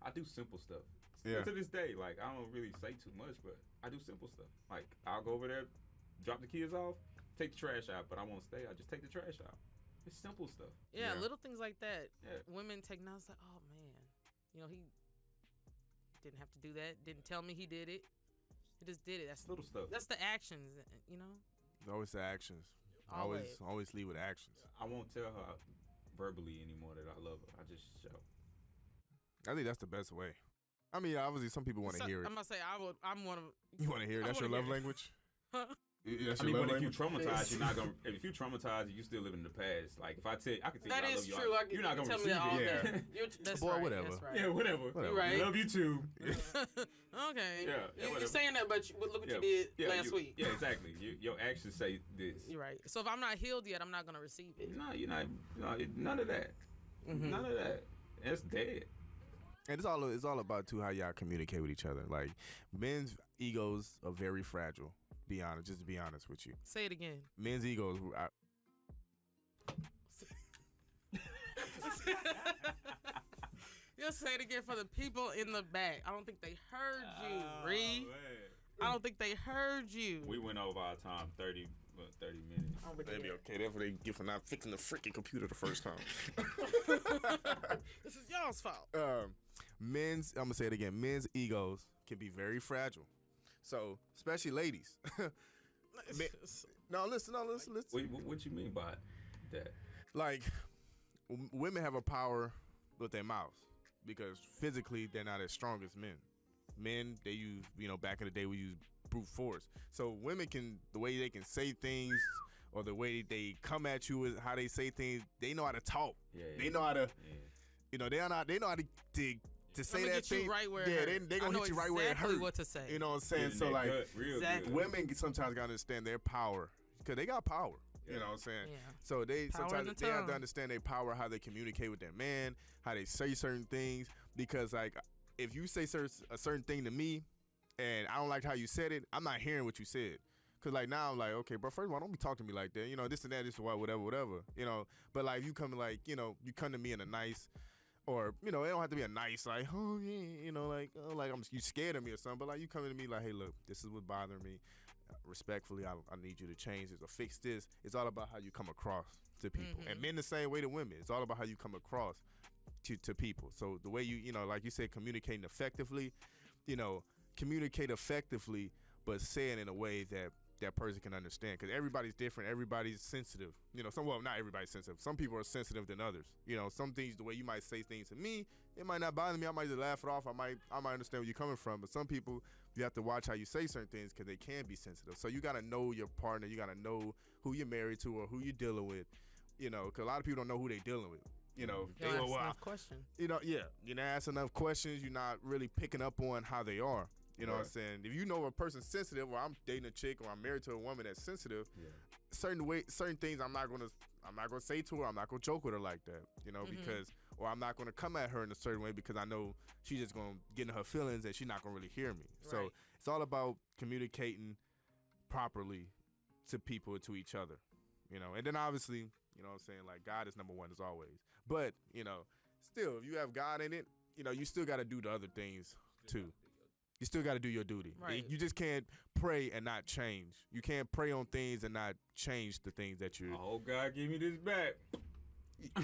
I do simple stuff. Yeah. To this day, like I don't really say too much, but I do simple stuff. Like I'll go over there, drop the kids off, take the trash out, but I won't stay. I just take the trash out. It's simple stuff. Yeah, little things like that. Yeah. Women take notes like, oh man, you know, he didn't have to do that. Didn't tell me he did it. He just did it. That's Little stuff. That's the actions, you know. It's always the actions. Always. Always lead with actions. I won't tell her verbally anymore that I love her. I just show. I think that's the best way. I mean, obviously, some people want to hear it. I'm gonna say I'm one of. You want to hear it? That's your love language. That's I mean, your love but if you language? traumatize, you're not gonna. If you traumatize, you still live in the past. Like if I tell, I can tell That you I is love you. true. You're not gonna tell receive me that all it. Yeah. day. That's Boy, right. whatever. That's right. Yeah, whatever. Whatever. You right. Love you too. Okay. Yeah, You're whatever. saying that, but look what you did last week. Yeah, exactly. Your actions say this. You're right. So if I'm not healed yet, I'm not gonna receive it. No, you're not. No, none of that. Mm-hmm. None of that. It's dead. And it's all about too how y'all communicate with each other. Like men's egos are very fragile. Be honest, just to be honest with you. Say it again. Men's egos. You'll say it again for the people in the back. I don't think they heard you, Ree. Man. I don't think they heard you. We went over our time, 30 minutes. They'd be okay. That's what they get for not fixing the freaking computer the first time. This is y'all's fault. I'm gonna say it again. Men's egos can be very fragile. So, especially ladies. No, listen. What you mean by that? Like, women have a power with their mouths because physically they're not as strong as men. Men, they use, back in the day we used brute force. So women the way they can say things or the way they come at you is how they say things. They know how to talk. Yeah, They know how to, yeah. they know how to say that get thing. you right where yeah, it hurt. they gonna I know hit you right where it exactly hurt. what to say. You know what I'm saying? Getting So that like, gut real Exactly. good. women sometimes gotta understand their power because they got power. You know what I'm saying? Yeah. So they Power in sometimes the they have to tongue. understand their power, how they communicate with their man, how they say certain things. Because like, if you say a certain thing to me, and I don't like how you said it, I'm not hearing what you said. Cause like now I'm like, okay, bro, first of all, don't be talking to me like that. This and that, this and what, whatever. But like you come like, you come to me in a nice, or it don't have to be a nice like, oh yeah, like you scared of me or something. But like you coming to me like, hey, look, this is what's bothering me. Respectfully, I need you to change this or fix this. It's all about how you come across to people, and men the same way to women. It's all about how you come across to people. So the way you like you said, communicating effectively, communicate effectively, but say it in a way that that person can understand, because everybody's different, everybody's sensitive. Not everybody's sensitive. Some people are sensitive than others. Some things, the way you might say things to me, it might not bother me. I might just laugh it off. I might understand where you're coming from. But some people, you have to watch how you say certain things because they can be sensitive. So you gotta know your partner. You gotta know who you're married to or who you're dealing with. Because a lot of people don't know who they're dealing with. They Don't go, ask well, enough questions. you're not asking enough questions. You're not really picking up on how they are. You know what I'm saying? If you know a person's sensitive, or I'm dating a chick, or I'm married to a woman that's sensitive, certain things I'm not gonna say to her. I'm not gonna joke with her like that. Because, or I'm not gonna come at her in a certain way because I know she's just gonna get in her feelings and she's not gonna really hear me. So Right. it's all about communicating properly to people, to each other. And then obviously, what I'm saying, like God is number one as always. But still, if you have God in it, you still got to do the other things too. You still got to do your duty. Right. You just can't pray and not change. You can't pray on things and not change the things that you. Oh God, give me this back.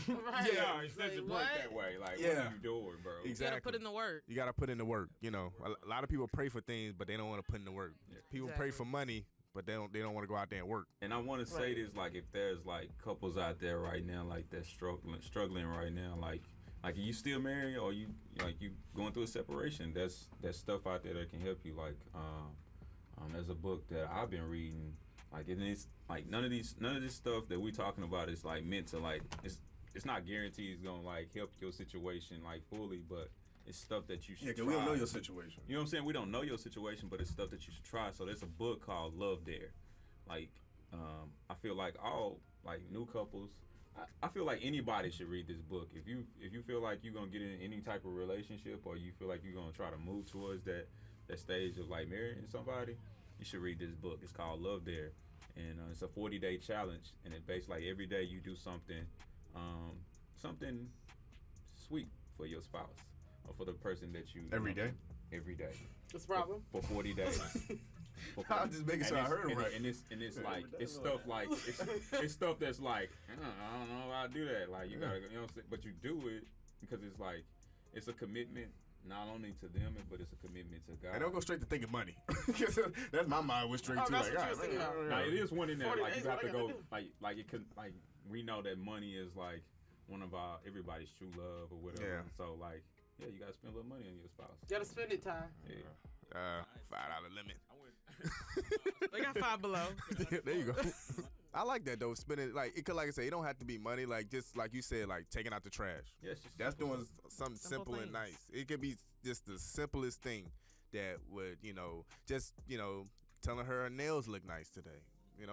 Right. Yeah, it's not Like, to what? work that way. Like, Yeah. what are you doing, bro? Exactly. You gotta put in the work. You got to put in the work. A lot of people pray for things, but they don't want to put in the work. Yeah. People pray Exactly. for money, but they don't want to go out there and work. And I want to say Right. this, like, if there's like couples out there right now, like that's struggling right now, like you still married or you going through a separation, there's stuff out there that can help you. Like, there's a book that I've been reading. Like, and it's like none of this stuff that we talking about is like meant to like it's not guaranteed it's gonna like help your situation like fully, but it's stuff that you should. try. situation. You know what I'm saying? We don't know your situation, but it's stuff that you should try. So there's a book called Love Dare. Like, I feel like all like new couples, I feel like anybody should read this book. If you feel like you're gonna get in any type of relationship, or you feel like you're gonna try to move towards that stage of like marrying somebody, you should read this book. It's called Love Dare, and it's a 40-day challenge, and it basically like every day you do something sweet for your spouse or for the person that you Every day? Every day. What's the problem? For 40 days. I'm just making sure I heard it right. And it's like it's stuff like it's stuff that's like I don't know how I do that. Like you gotta, you know what I'm saying? But you do it because it's like it's a commitment not only to them, but it's a commitment to God. And don't go straight to thinking money. That's my mind went straight to that's like. what you was thinking about. Now it is one in there. Like you have to go. do. Like it can. Like we know that money is like one of our everybody's true love or whatever. Yeah. So like you gotta spend a little money on your spouse. You gotta spend it, Ty. Yeah. $5 limit. They got $5 below. There you go. I like that though. Spending like it could, like I say, it don't have to be money. Like just like you said, like taking out the trash. Yes, That's doing something simple things. and nice. It could be just the simplest thing that would, just telling her nails look nice today.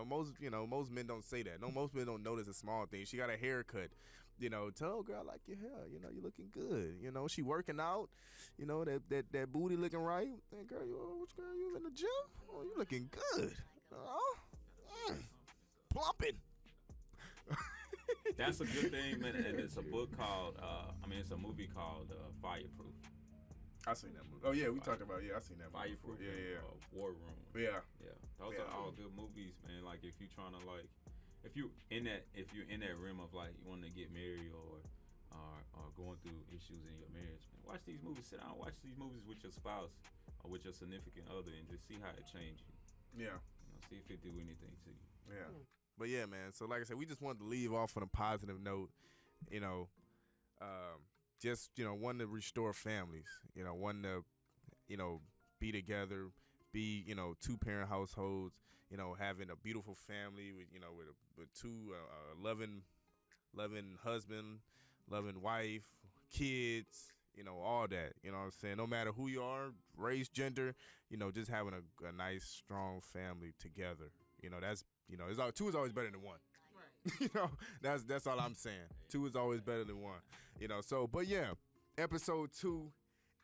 Most men don't say that. No, most men don't notice a small thing. She got a haircut. Tell her, girl, I like your hair. You're looking good. She working out. That booty looking right. Hey, girl, you in the gym? Oh, you looking good. Plumping. That's a good thing, man. And it's a book called, it's a movie called Fireproof. I seen that movie. Oh yeah, we talked about I seen that movie. Fireproof. Yeah. War Room. Yeah. Those are all good movies, man. Like if you're trying to if you're in that realm of like you want to get married or going through issues in your marriage, man, watch these movies. Sit down, watch these movies with your spouse or with your significant other, and just see how it changes you. Yeah. See if it do anything to you. Yeah. But yeah, man. So like I said, we just wanted to leave off on a positive note. Just wanting to restore families. Wanting to be together, be 2-parent households. Having a beautiful family with two loving husband, loving wife, kids. All that. You know what I'm saying? No matter who you are, race, gender. Just having a nice, strong family together. That's two is always better than one. Right. That's all I'm saying. Two is always better than one. But yeah, episode 2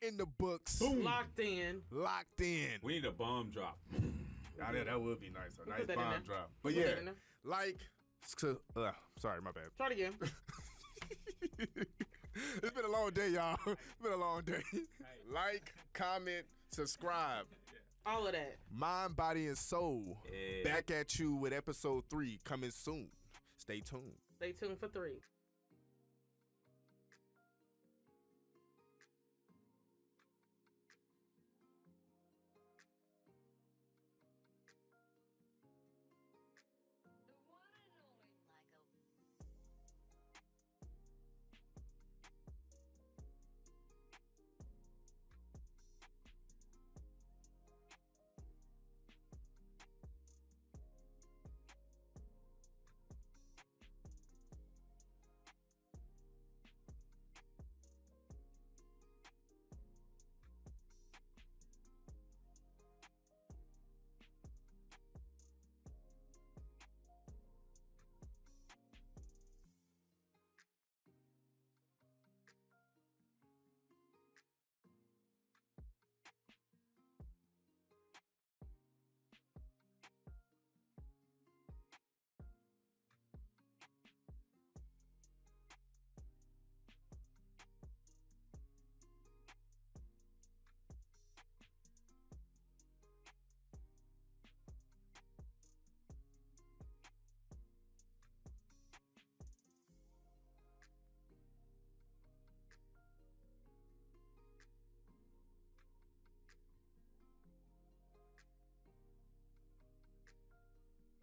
in the books. Boom. Locked in. We need a bomb drop. That would be nice. A nice put that in bomb there. drop. But Put yeah, that in there. sorry, my bad. Try it again. It's been a long day, y'all. It's been a long day. Like, comment, subscribe. All of that. Mind, Body, and Soul. Yeah. Back at you with episode 3 coming soon. Stay tuned. Stay tuned for 3.